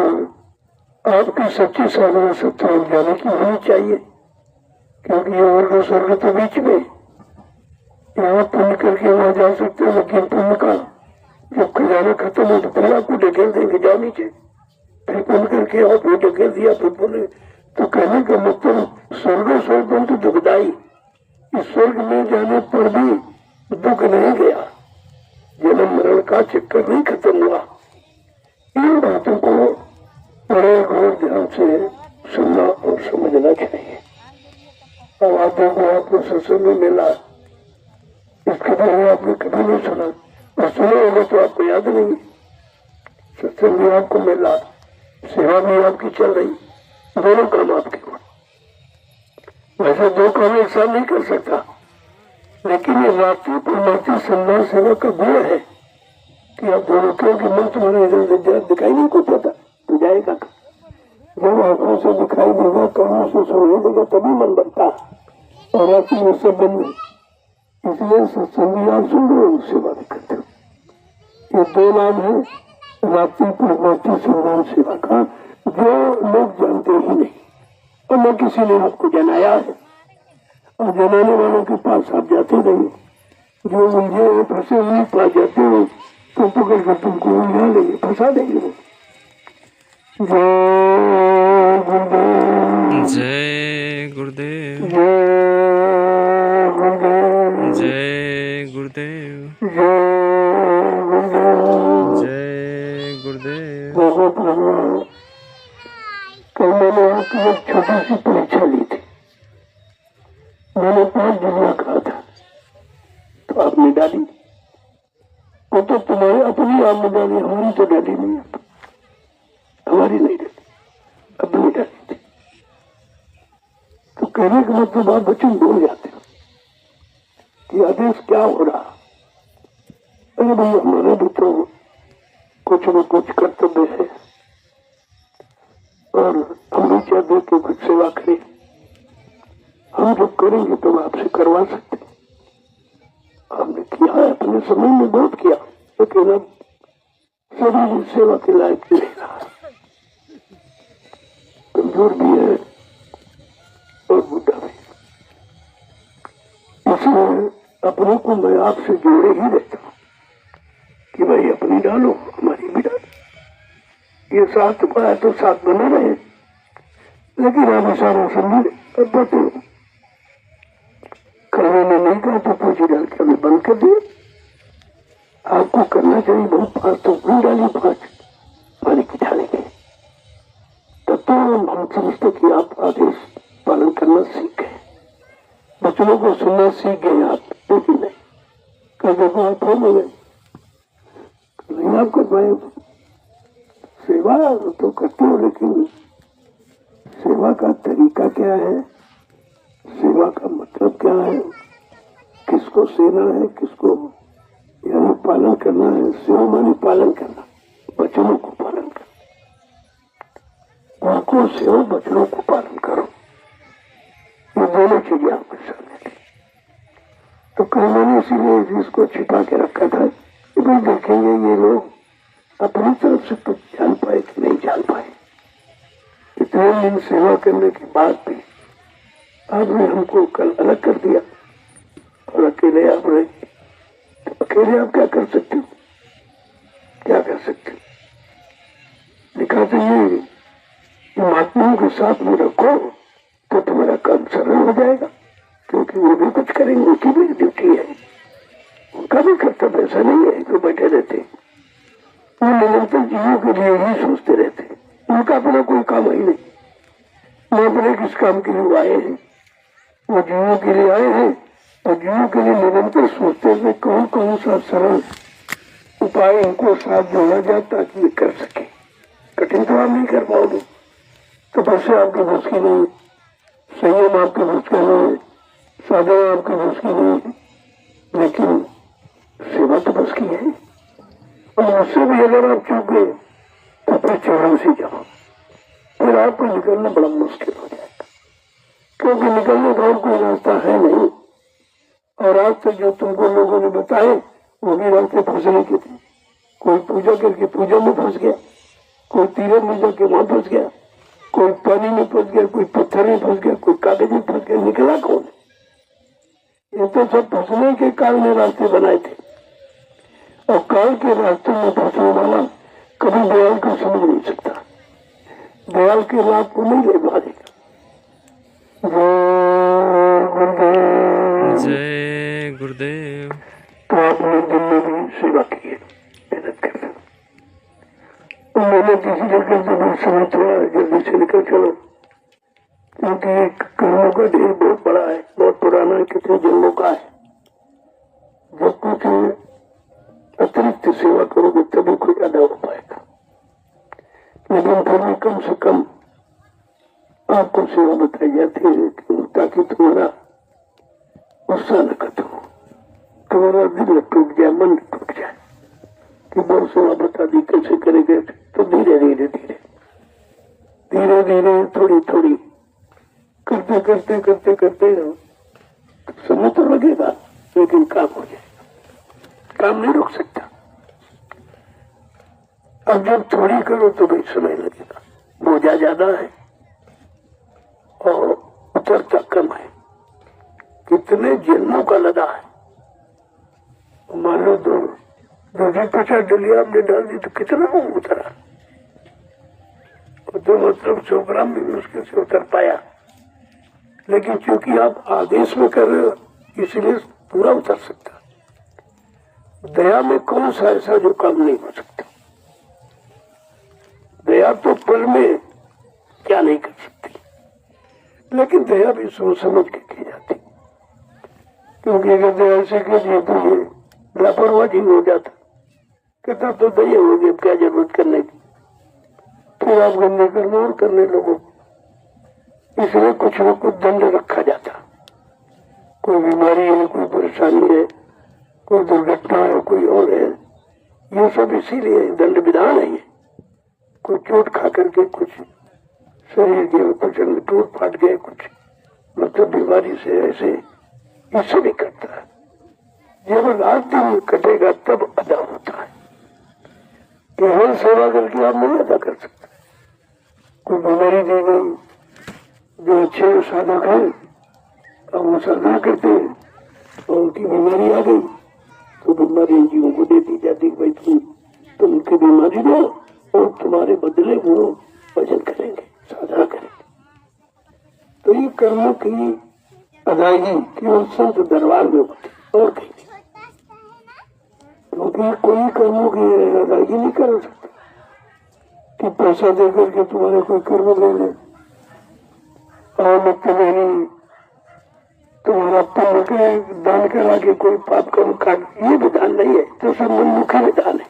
आपकी सच्ची साधना सत्य जाने की होनी चाहिए, क्योंकि ये वर्ग स्वर्ग तो बीच में, यहाँ पुण्य करके वहां जा सकते हैं, लेकिन पुण्य का जब खजाना खत्म हो तो पहले आपको ढकेल देंगे जाओ नीचे, फिर पुण्य करके और फिर ढकेल दिया फिर पुण्य। तो कहने का मतलब स्वर्ग तो दुखदाई, इस स्वर्ग में जाने पर भी दुख नहीं गया, जन्म मरण का चक्कर नहीं खत्म हुआ। इन बातों को बड़े गौर ध्यान से सुनना और समझना चाहिए। अब आदों को आपको सत्संग में मिला, इसके पहले आपने कभी नहीं सुना, और सुने होगा तो आपको याद नहीं। सत्संग भी आपको मिला, सेवा भी आपकी चल रही, दोनों काम आपके हुए। वैसे 2 काम एक साथ नहीं कर सकता, लेकिन ये राष्ट्रीय परमार्थी संधान सेवा का गुण है कि आप दोनों, क्योंकि मन तुम्हारे इधर दिखाई नहीं को पता तो जाएगा, जब आंखों से दिखाई देगा, कानों से सुनाई देगा, तभी मन बनता। और रात्रि में संबंध है, इसलिए सत्संगी आप सुन रहे हो, सेवा भी करते हो। ये दो नाम है रात्रि पूर्णवर्ती संग्राम सेवा का, जो लोग जानते ही नहीं और न किसी ने आपको जनाया है। और जनाने वालों के पास आप जाते नहीं, जो उलझे फंसे उन्हीं पास जाते हो, तो पकड़ कर तुमको उलझा लेंगे, फंसा देंगे वो। जय गुरुदेव, जय जय गुरुदेव, गुरुदेव, जय गुरुदेव, जय गुरुदेव। बहुत धन्यवाद। कल मैंने आपकी एक छोटी सी परीक्षा ली थी, मैंने 5 दुनिया कहा था, तो आपने डाली। वो तो तुम्हारे अपनी आपने डाली, हमारी तो डाली नहीं, हमारी नहीं डाली, अपनी डाली थी। तो कहने का मतलब आप बच्चों भूल जाते हो कि आदेश क्या हो रहा। अरे भाई हमारे भी तो कुछ न कुछ कर्तव्य है और हम भी चाहते कि कुछ सेवा करें। हम जो करेंगे तो आपसे करवा सकते। हमने किया है, अपने समय में बहुत किया, लेकिन अब सभी सेवा के लायक नहीं रहा, कमजोर भी है और बुढ़ा भी। इसलिए अपने को मैं आपसे जोड़े ही रहता हूँ कि भाई अपनी डालो, हमारी भी डालो। ये साथ पाया तो साथ बना रहे, लेकिन आप इशारा समझे बात करने में नहीं कहा तो पूछी डाल के हमें बंद कर दिए। आपको करना चाहिए बहुत फास्ट, तो नहीं डाली फास्ट पानी की डाले गए, तब तो हम समझते कि आप आदेश पालन करना सीख गए, बच्चों को सुनना सीख गए आप, लेकिन नहीं कर देखो आप हो गए, नहीं आप कर पाए। सेवा तो करते हो, लेकिन सेवा का तरीका क्या है, सेवा का मतलब क्या है, किसको सेना है, किसको यानी पालन करना है। सेवा मानी पालन करना, वचनों को पालन करना, उनको सेवा वचनों को पालन करो, ये दोनों चीजें आपके सामने थी। तो कल मैंने इसीलिए इसको छिपा के रखा था कि भाई देखेंगे ये लोग अपनी तरफ से कुछ जान पाए कि नहीं जान पाए। इतने दिन सेवा करने के बाद भी आपने हमको कल अलग कर दिया और अकेले आप रहे। तो अकेले आप क्या कर सकते हो, क्या कर सकते हो? लिखा तो ये महात्माओं के साथ में रखो तो तुम्हारा काम सरल हो जाएगा, क्योंकि वो भी कुछ करेंगे, उनकी भी ड्यूटी है, उनका भी कर्तव्य ऐसा नहीं है जो बैठे रहते। वो निरंतर जीवों के लिए ही सोचते रहते, उनका अपना कोई काम ही नहीं। वो अपने किस काम के लिए आए हैं, वो जीवों के लिए आए हैं और जीवों के लिए निरंतर सोचते हुए कौन कौन सा सरल उपाय इनको साथ जोड़ा जाए ताकि ये कर सके। कठिन तो आप नहीं कर पाओगे, तपस्या आपके बस की नहीं, संयम आपके बस का नहीं, साधना आपके बस की नहीं, लेकिन सेवा तो बस की है। और उससे भी अगर आप चूक गए तो अपने चरण से जाओ, फिर आपको निकलना बड़ा मुश्किल हो जाएगा, क्योंकि निकलने का और कोई रास्ता है नहीं। और आज तक जो तुमको लोगों ने बताए वो भी रास्ते फंसने के थे। कोई पूजा करके पूजा में फंस गया, कोई तीरथ में जाके वहां फंस गया, कोई पानी में फंस गया, कोई पत्थर में फंस गया, कोई कागज में फंस गया। निकला कौन? ये तो सब फंसने के काल में रास्ते बनाए थे, और काल के रास्ते में फंसने वाला कभी दयाल को समझ नहीं सकता, दयाल के लाभ को नहीं ले पाएगा। जय गुरुदेव। तो आपने दिन में भी सेवा की है, मेहनत करना। मेहनत इसलिए करते बहुत समय थोड़ा जल्दी से निकल चलो, क्योंकि एक कर्मों का ढेर बहुत बड़ा है, बहुत पुराना है, कितने जन्मों का है। जब कुछ अतिरिक्त सेवा करोगे तभी कोई अदा हो पाएगा, लेकिन फिर भी कम से कम आपको सेवा बताई जाती है ताकि तुम्हारा उत्साह न खत्म हो, तुम्हारा दिल टूट जाए, मन टूट जाए कि बहुत सेवा बता दी कैसे करेंगे। तो धीरे धीरे धीरे धीरे धीरे थोड़ी थोड़ी करते करते करते करते समय तो लगेगा लेकिन काम हो जाएगा, काम नहीं रुक सकता। अब जब थोड़ी करो तो भाई समय लगेगा, बोझा ज्यादा है और उतरता कम है, कितने जन्मों का लदा है। मान लो 250 डलिया आपने डाल दी तो कितना उतरा, तो मतलब 100 ग्राम भी मुश्किल से उतर पाया, लेकिन क्योंकि आप आदेश में कर रहे हो इसलिए पूरा उतर सकता। दया में कौन सा ऐसा जो काम नहीं हो सकता। दया तो पल में क्या नहीं कर सकती, लेकिन दया भी सोच समझ के की जाती, क्योंकि अगर दया से कह दिए तो ये लापरवाही हो जाता, कहता तो दया होगी, अब क्या जरूरत करने की, फिर आप गंदे करना और करने लोगों। इसलिए कुछ न कुछ दंड रखा जाता, कोई बीमारी है, कोई परेशानी है, कोई दुर्घटना है, कोई और है, ये सब इसीलिए दंड विधान है। ये कोई चोट खा करके कुछ शरीर के कुछ अंग टूट फाट गए, कुछ मतलब बीमारी से ऐसे इससे भी करता है। जब रात दिन कटेगा तब अदा होता है, केवल सेवा करके आप नहीं अदा कर सकते। कोई बीमारी दी गई, जो अच्छे साधक है अब वो साधना करते हैं और उनकी बीमारी आ गई तो बीमारी जीवों को दे दी जाती, भाई तुम उनकी बीमारी दो और तुम्हारे बदले वो भजन करेंगे, साधना करेंगे। तो ये कर्मों की अदायगी केवल संत दरबार में होती और कहीं नहीं, क्योंकि कोई कर्मों की अदायगी नहीं कर सकता कि पैसा दे करके तुम्हारे कोई कर्म ले ले और मैं तुम्हारा पुण्य के दान करा के कोई पाप कर्म काट, ये विधान नहीं है, तो सब मनमुखी विधान है।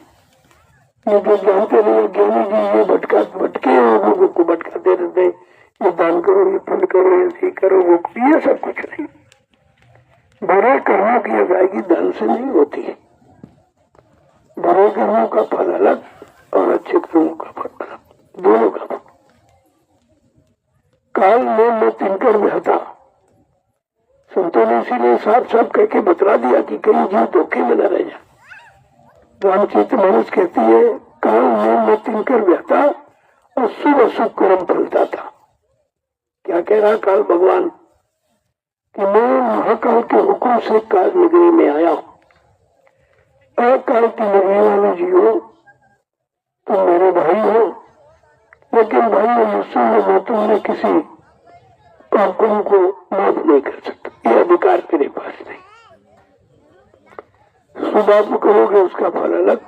ये जो जानते नहीं ज्ञानी जी ये भटके और लोगों को भटकाते रहते, ये दान करो, ये पुण्य करो, ये करो, वो ये सब कुछ नहीं। बुरे कर्मों की अदायगी दान से नहीं होती है, बुरे कर्मों का फल अलग और अच्छे कर्मों का फल अलग, दोनों का फल। काल में मैं तिनकर बहता, संतों ने इसीलिए साफ साफ कह के बतला दिया कि कहीं जीव धोखे में न रह जाए। रामचरित मानस कहती है काल में मैं तिनकर बहता और शुभ अशुभ कर्म फलता था। क्या कह रहा काल भगवान कि मैं महाकाल के हुक्म से काल नगरी में आया हूं। अकाल की नगरी वाले जीवो तुम मेरे भाई हो, लेकिन भाई मुझसे तुमने किसी पापों को माफ नहीं कर सकता, ये अधिकार तेरे पास नहीं। शुभ करोगे उसका फल अलग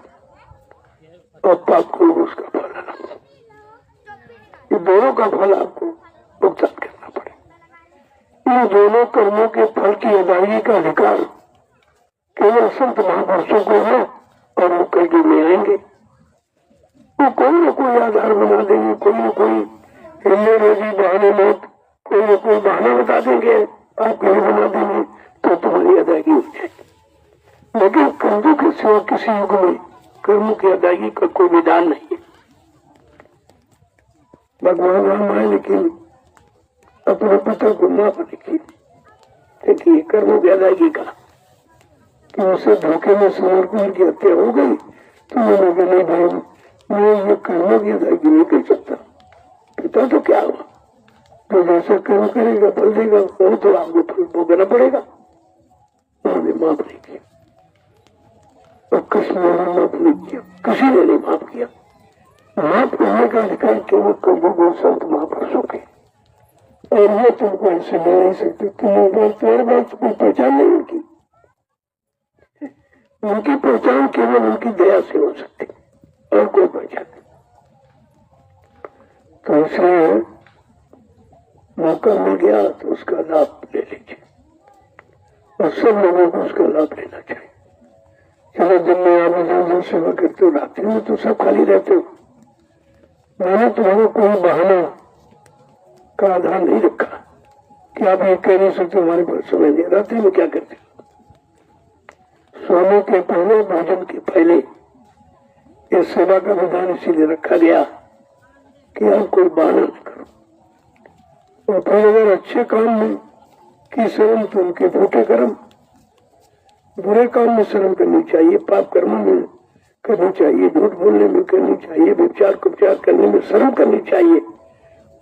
और पाप करोगे उसका फल अलग, ये दोनों का फल आपको भुगतान करना पड़ेगा। इन दोनों कर्मों के फल की अदायगी का अधिकार केवल संत महापुरुषों को है और वो कलयुग में आएंगे, वो कोई न कोई आधार बना देंगे, कोई न कोई हिलने रोजी बहाने मौत, कोई न कोई बहाना बता देंगे, आप नहीं बना देंगे तो तुम्हारी अदायगी हो जाएगी। लेकिन कर्मों के सिवा किसी युग में कर्मों की अदायगी का कोई विधान नहीं है। भगवान राम आए लेकिन अपने पिता को माफ नहीं की, देखिए कर्मों की अदायगी का कि उसे धोखे में समर कुमार की हत्या हो गई तो मैंने कहा नहीं भाई मैं ये कर्मों की अदायगी नहीं कर सकता, पिता तो क्या हुआ, तो जैसा कर्म करेगा फल देगा, वो तो आपको फल भोगना पड़ेगा। उन्होंने माफ नहीं किया और कृष्ण ने माफ नहीं किया, किसी ने नहीं माफ किया। माफ करने का अधिकार केवल कबूल संत महापुरुषों के, और ये तुमको ऐसे ले नहीं सकते, तुम्हारे बात कोई पहचान नहीं उनकी, उनकी पहचान केवल उनकी दया से हो सकती और कोई पहचान नहीं। तो इसलिए मौका मिल गया तो उसका लाभ ले लीजिए और सब लोगों को उसका लाभ लेना चाहिए। चलो दिन में आप इधर सेवा करते हो, रात्रि में तो सब खाली रहते हो, मैंने तुम्हारा कोई बहाना का आधार नहीं रखा कि आप ये कह नहीं सकते हमारे पास समय नहीं। रात्रि में क्या करते, सोने के पहले भोजन के पहले ये सेवा का विधान इसीलिए रखा गया कि आप कोई बहाना न करो। और फिर अगर अच्छे काम में कि शर्म तो उनके फूटे कर्म। बुरे काम में शर्म करनी चाहिए, पाप कर्मों में करनी चाहिए, झूठ बोलने में करनी चाहिए, विचार कुपचार करने में शर्म करनी चाहिए।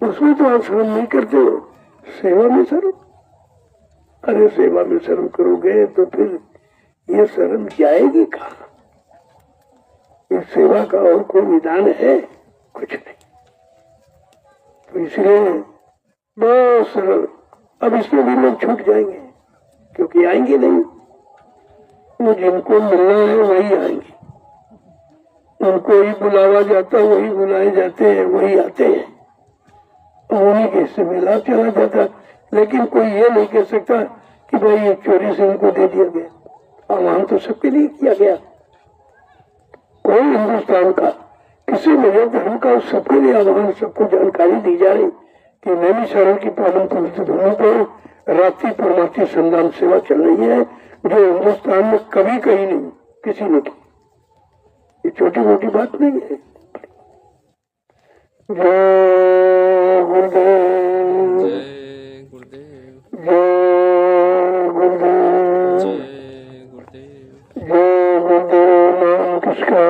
उसमें तो आप शर्म नहीं करते हो, सेवा में शर्म। अरे सेवा में शर्म करोगे तो फिर ये शर्म जाएगी कहाँ? इस सेवा का और कोई निदान है? कुछ नहीं। तो इसलिए बहुत सरल। अब इसमें भी लोग छूट जाएंगे क्योंकि आएंगे नहीं। वो जिनको मिलना है वही आएंगे, उनको ही बुलावा जाता, वही बुलाए जाते हैं, वही आते हैं, उन्हीं के से मिला चला जाता। लेकिन कोई ये नहीं कह सकता कि भाई ये चोरी से उनको दे दिया गया। आह्वान तो सबके लिए किया गया। कोई हिंदुस्तान का किसी नगर धर्म का सबके लिए आह्वान, सबको जानकारी दी जा रही कि नैनी शरण की पावन पवित्र भूमि पर रात्रि परमार्थी संधान सेवा चल रही है, जो हिंदुस्तान में कभी कहीं नहीं किसी ने की। ये छोटी मोटी बात नहीं है। जय गुरुदेव, जय गुरुदेव, जय गुरुदेव, जय गुरुदेव। जय गुरुदेव। नाम किसका?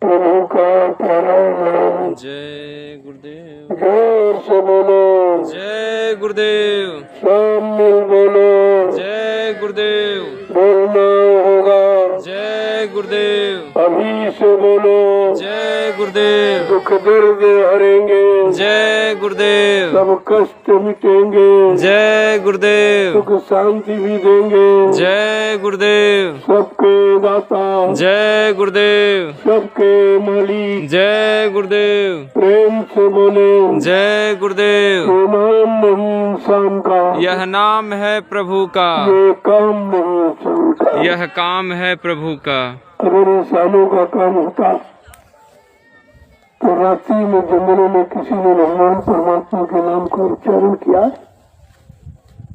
प्रभु का प्यारा नाम। जय गुरुदेव, जोर से बोलो, जय गुरुदेव, सब मिल बोलो, जय गुरुदेव, बोलना होगा। जय गुरुदेव, अभी से बोलो, जय गुरुदेव, दुख दर्द हरेंगे, जय गुरुदेव, सब कष्ट मिटेंगे, जय गुरुदेव, सुख शांति भी देंगे, जय गुरुदेव, सबके दाता, जय गुरुदेव, सबके मालिक, जय गुरुदेव, प्रेम से बोले, जय गुरुदेव। ये नाम नहीं इंसान का, यह नाम है प्रभु का, ये काम नहीं इंसान का। यह काम है प्रभु का। अगर इंसानों का काम होता तो रात्रि में जंगलों में किसी ने भगवान परमात्मा के नाम का उच्चारण किया?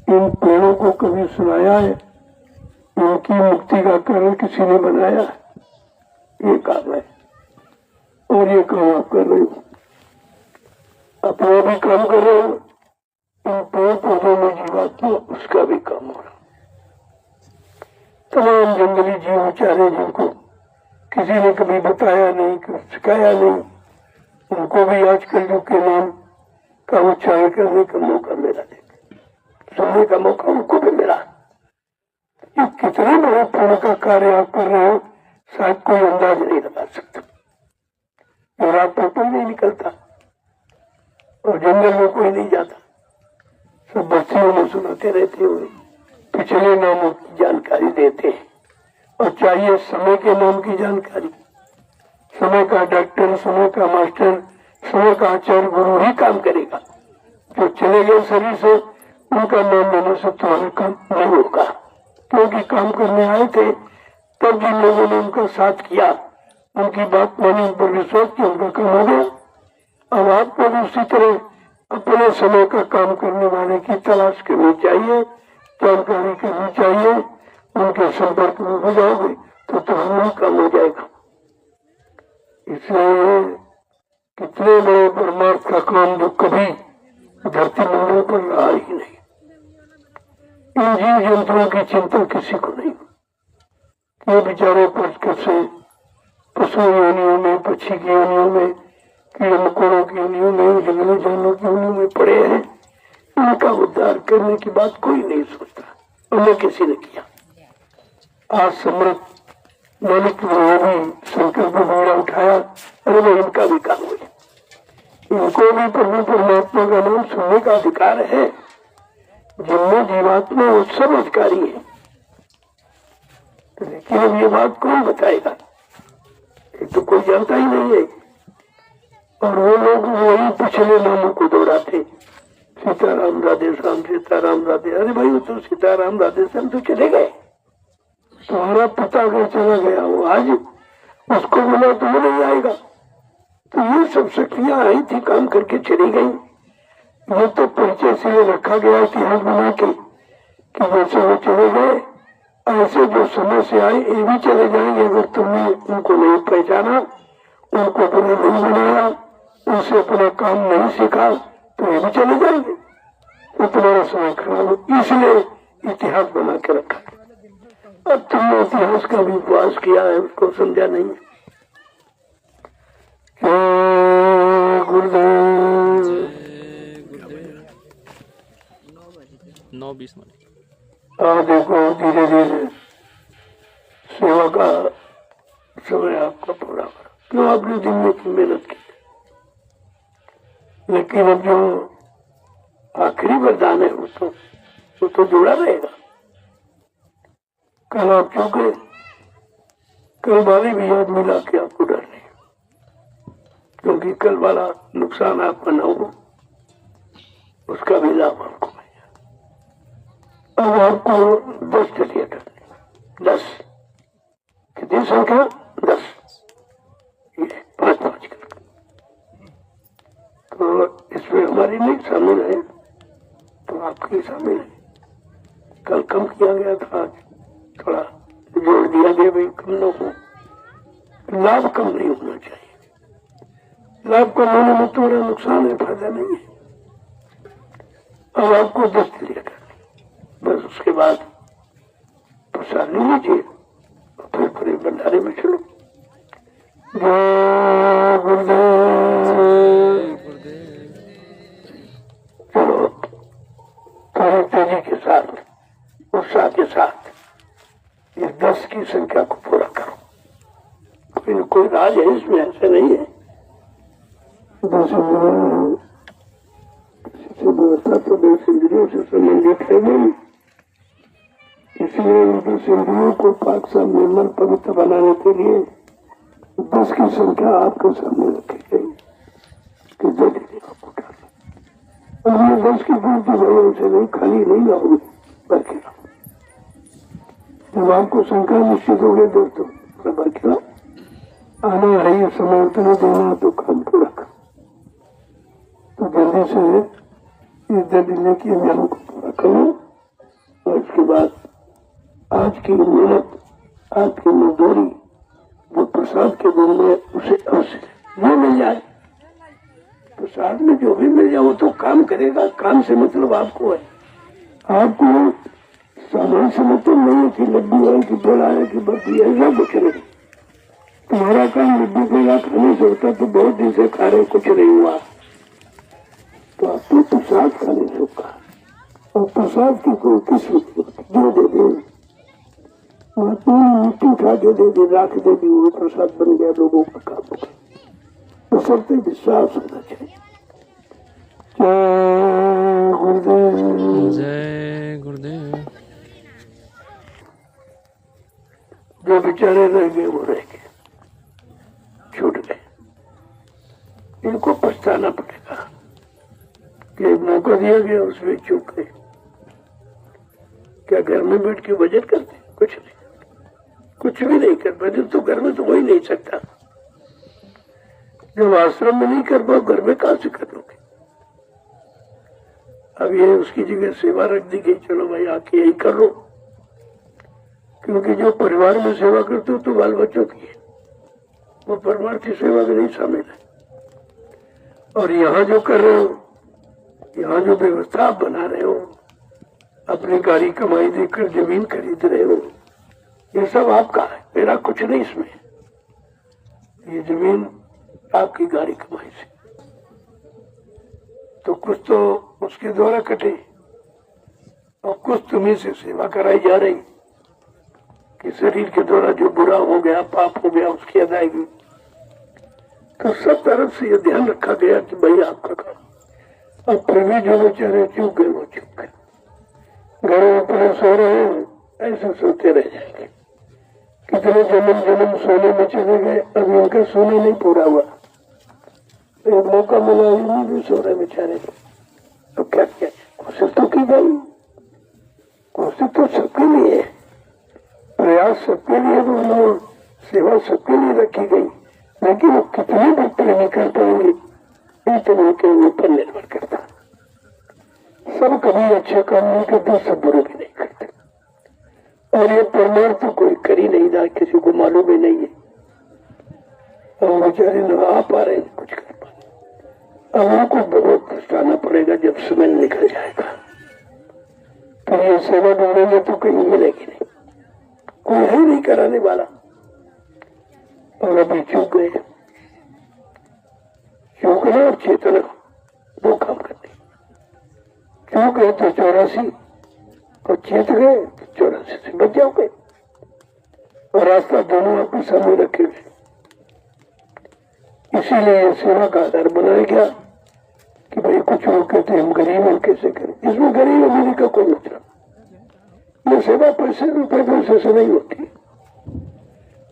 इन पेड़ों को कभी सुनाया है? इनकी मुक्ति का कारण किसी ने बनाया? ये काम है और ये काम आप कर रहे हो। अपना भी काम कर रहे हो, इन पेड़ पौधों में जीवात्मा उसका भी काम हो रहा। तमाम जंगली जीव बेचारे जिनको किसी ने कभी बताया नहीं, कभी सिखाया नहीं, उनको भी आजकल जो के नाम का उच्चारण करने का मौका मिला, सुनने का मौका उनको भी मिला। ये कितने बड़े पुण्य का कार्य आप कर रहे हो, शायद कोई अंदाज नहीं लगा सकता। और रात पर कोई नहीं निकलता और जंगल में कोई नहीं जाता, सब बस्तियों में सुनाते रहते हुए पिछले नामों की जानकारी देते हैं। और चाहिए समय के नाम की जानकारी। समय का डॉक्टर, समय का मास्टर, समय का आचार्य गुरु ही काम करेगा। जो चले गए शरीर से उनका नाम लेने से तुम्हारा काम नहीं होगा, क्योंकि काम करने आए थे तब जिन लोगों ने उनका साथ किया, उनकी बात मानी, उन पर विश्वास किया, उनका काम हो गया। अब आपको भी उसी तरह अपने समय का काम करने वाले की तलाश करनी चाहिए, जानकारी करनी चाहिए। उनके संपर्क में हो जाओगे तो तुम्हारा काम हो जाएगा। इसलिए कितने बड़े परमार्थ का काम जो कभी धरती मंडल पर रहा ही नहीं। इन जीव जंतुओं की चिंता किसी को नहीं। ये बेचारे कैसे पशु योनियों में, पक्षी की योनियों में, कीड़े मकोड़ों की योनियों में, जंगली जानवरों की योनियों में पड़े हैं। उनका उद्धार करने की बात कोई नहीं सोचता, उन्हें किसी ने किया। आज सम्राट मालिक ने भी शंकर को बीड़ा उठाया, अरे वो इनका भी काम हो गया। इनको भी प्रभु परमात्मा का नाम सुनने का अधिकार है। जिनमें जीवात्मा वो सब अधिकारी है, लेकिन अब ये बात कौन बताएगा? एक तो कोई जानता ही नहीं है। और वो लोग वही पिछले नामों को दोहराते, सीताराम राधे श्याम, सीताराम राधे। अरे भाई वो तो सीताराम राधे श्याम तो चले गए। तुम्हारा पिता अगर चला गया वो आज, उसको बोला तो वो नहीं आएगा। तो ये सब शक्तियां आई थी, काम करके चली गई। ये तो परिचय से रखा गया इतिहास बना के कि जैसे वो चले गए ऐसे जो समय से आए ये भी चले जाएंगे। अगर तुमने उनको नहीं पहचाना, उनको बुरा नहीं बनाया, उनसे अपना काम नहीं सीखा तो ये भी चले जाएंगे। तो तुम्हारा समय खराब हो, इसलिए इतिहास बना के रखा। अब तुमने इतिहास का भी उपवास किया है, उसको समझा नहीं। गुरुदेव 9:20 देखो धीरे धीरे सेवा का समय आपका पूरा करो। क्यों आपने दिन में की मेहनत की, लेकिन अब जो आखिरी वरदान है वो तो जुड़ा रहेगा। कल आप चौंके, कल वाली भी याद मिला के आपको डर नहीं, क्योंकि कल वाला नुकसान आपका न हो, उसका भी लाभ आपको मिल जाए। अब आपको 10 चलिए करने, 10 कितनी संख्या, 10 ये 5-5 कर, तो इसमें हमारी नहीं शामिल है तो आपकी शामिल है। कल कम किया गया था, आज थोड़ा जोड़ दिया गया, भाई कम न हो, लाभ कम नहीं होना चाहिए। लाभ कम होने में तुम्हारा नुकसान है, फायदा नहीं है। अब आपको 10 क्रिया करनी, बस उसके बाद प्रसाद ले लीजिए और फिर पूरे भंडारे में चलो। जय गुरुदेव। चलो थोड़ी तेजी के साथ, उत्साह के साथ ये 10 की संख्या को पूरा करो। कोई न कोई राज है इसमें, ऐसे नहीं है। 10 व्यवस्था तो 10 इंद्रियों से संबंधित है नहीं, इसलिए इन 10 इंद्रियों को पाक साफ निर्मल पवित्र बनाने के लिए 10 की संख्या आपके सामने रखी गई कि जो देने का पुकार। और ये 10 की गिनती भगवान से नहीं, खाली नहीं लाओगे, बल्कि लाओ। जब आपको संख्या निश्चित हो गई दोस्तों, बल्कि लाओ। आना है ये समय उतना देना तो काम पूरा कर, तो जल्दी से इस दलील के ज्ञान को पूरा करो। और इसके बाद आज की मेहनत, आज की मजदूरी जो प्रसाद के दिन में, उसे अवश्य जो मिल जाए, प्रसाद में जो भी मिल जाए वो तो काम करेगा। काम से मतलब आपको है, आपको सामान से मतलब नहीं कि लड्डू है कि बड़ा है कि बर्फी है, ऐसा कुछ नहीं। तुम्हारा काम लड्डू पेड़ा खाने से होता तो बहुत दिन से खा रहे, कुछ नहीं हुआ, तो आपको प्रसाद खाने से होगा। और प्रसाद की कोई किस्म जो दे दे, महात्मा ने मिट्टी उठा के दे दी, राख दे दी, वो प्रसाद बन गया, लोगों का काम हो गया। तो सब पे विश्वास होना चाहिए। जय गुरुदेव। जय गुरुदेव। जो बेचारे रह गए वो रह गए, छूट गए, इनको पछताना पड़ेगा कि एक मौका दिया गया उसमें चूक गए। क्या घर में बैठ के बजट करते? कुछ नहीं, कुछ भी नहीं कर पाते। तो घर में तो हो ही नहीं सकता। जब आश्रम में नहीं कर पाओ, घर में कहां से कर लोगे? अब ये उसकी जगह सेवा रख दी गई, चलो भाई आके यही कर लो, क्योंकि जो परिवार में सेवा करते हो तो बाल बच्चों की है, वो परिवार की सेवा में नहीं शामिल है। और यहाँ जो कर रहे हो, यहाँ जो व्यवस्था आप बना रहे हो, अपनी गाड़ी कमाई देकर जमीन खरीद रहे हो, ये सब आपका है, मेरा कुछ नहीं इसमें। ये जमीन आपकी गाड़ी कमाई से, तो कुछ तो उसके द्वारा कटे और कुछ तुम्हें से सेवा कराई जा रही कि शरीर के द्वारा जो बुरा हो गया, पाप हो गया, उसकी अदायगी। तो सब तरफ से ये ध्यान रखा गया कि भाई आपका काम। अब फिर भी जो बेचारे चूक गए वो चूक गए, घरों में पड़े सो रहे हैं, ऐसे सोते रह जाएंगे। कितने जन्म जन्म सोने में चले गए, अभी उनका सोना नहीं पूरा हुआ। एक मौका मिला, इन्हीं भी सो रहे बेचारे। तो क्या किया? कोशिश तो की गई, कोशिश तो सबके लिए, प्रयास सबके लिए, तो सेवा सबके लिए रखी गई, लेकिन वो कितने भक्त नहीं कर पाएंगे ये तो उनके ऊपर निर्भर करता। सब कभी अच्छे काम नहीं करते, सब बुरे भी नहीं करते। और ये परमार्थ तो कोई कर ही नहीं रहा, किसी को मालूम ही नहीं है। और बेचारे न आ पा रहे, कुछ कर पा रहे। अब उनको बहुत पछताना पड़ेगा जब समय निकल जाएगा। फिर ये सेवा ढूंढेंगे तो कहीं मिलेगी नहीं, कोई है नहीं कराने वाला। और अभी चूक गए, चूकना और चेतना दो काम करते। चूक गए तो 84 और चेत गए तो 84 से बच जाओगे। और रास्ता दोनों आपके सामने रखे हुए, इसीलिए ये सेवा का आधार बनाया गया कि भाई कुछ लोग कहते हैं हम गरीब हैं कैसे करें। इसमें गरीब अमीरी का कोई मतलब, ये सेवा पैसे रुपए पैसे से नहीं होती,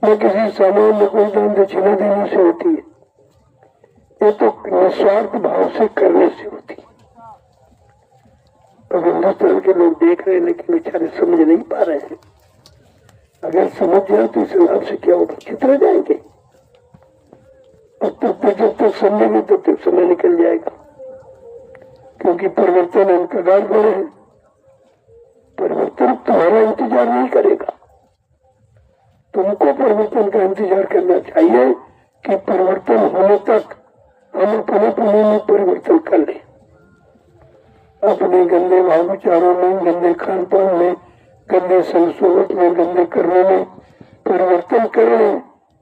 न किसी सामान में कोई दान दक्षिणा देने से होती है, ये तो निस्वार्थ भाव से करने से होती है। अब हिंदुस्तान के लोग देख रहे हैं लेकिन बेचारे समझ नहीं पा रहे हैं। अगर समझ जाए तो इस लाभ से क्या होगा, कितने जाएंगे। अब तक जब तक समझेंगे तब तक समय निकल जाएगा, क्योंकि परिवर्तन इनका गाल पर है। परिवर्तन तुम्हारा इंतजार नहीं करेगा, तुमको परिवर्तन का इंतजार करना चाहिए कि परिवर्तन होने तक हम अपने पुणे में परिवर्तन कर लें। अपने गंदे भाव विचारों में, गंदे खान पान में, गंदे संस्कृत में, गंदे कर्मों में परिवर्तन कर लें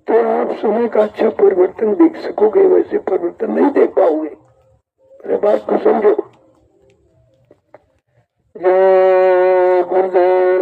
तो आप समय का अच्छा परिवर्तन देख सकोगे, वैसे परिवर्तन नहीं देख पाओगे। मेरे बात को समझो। जय गुरुदेव।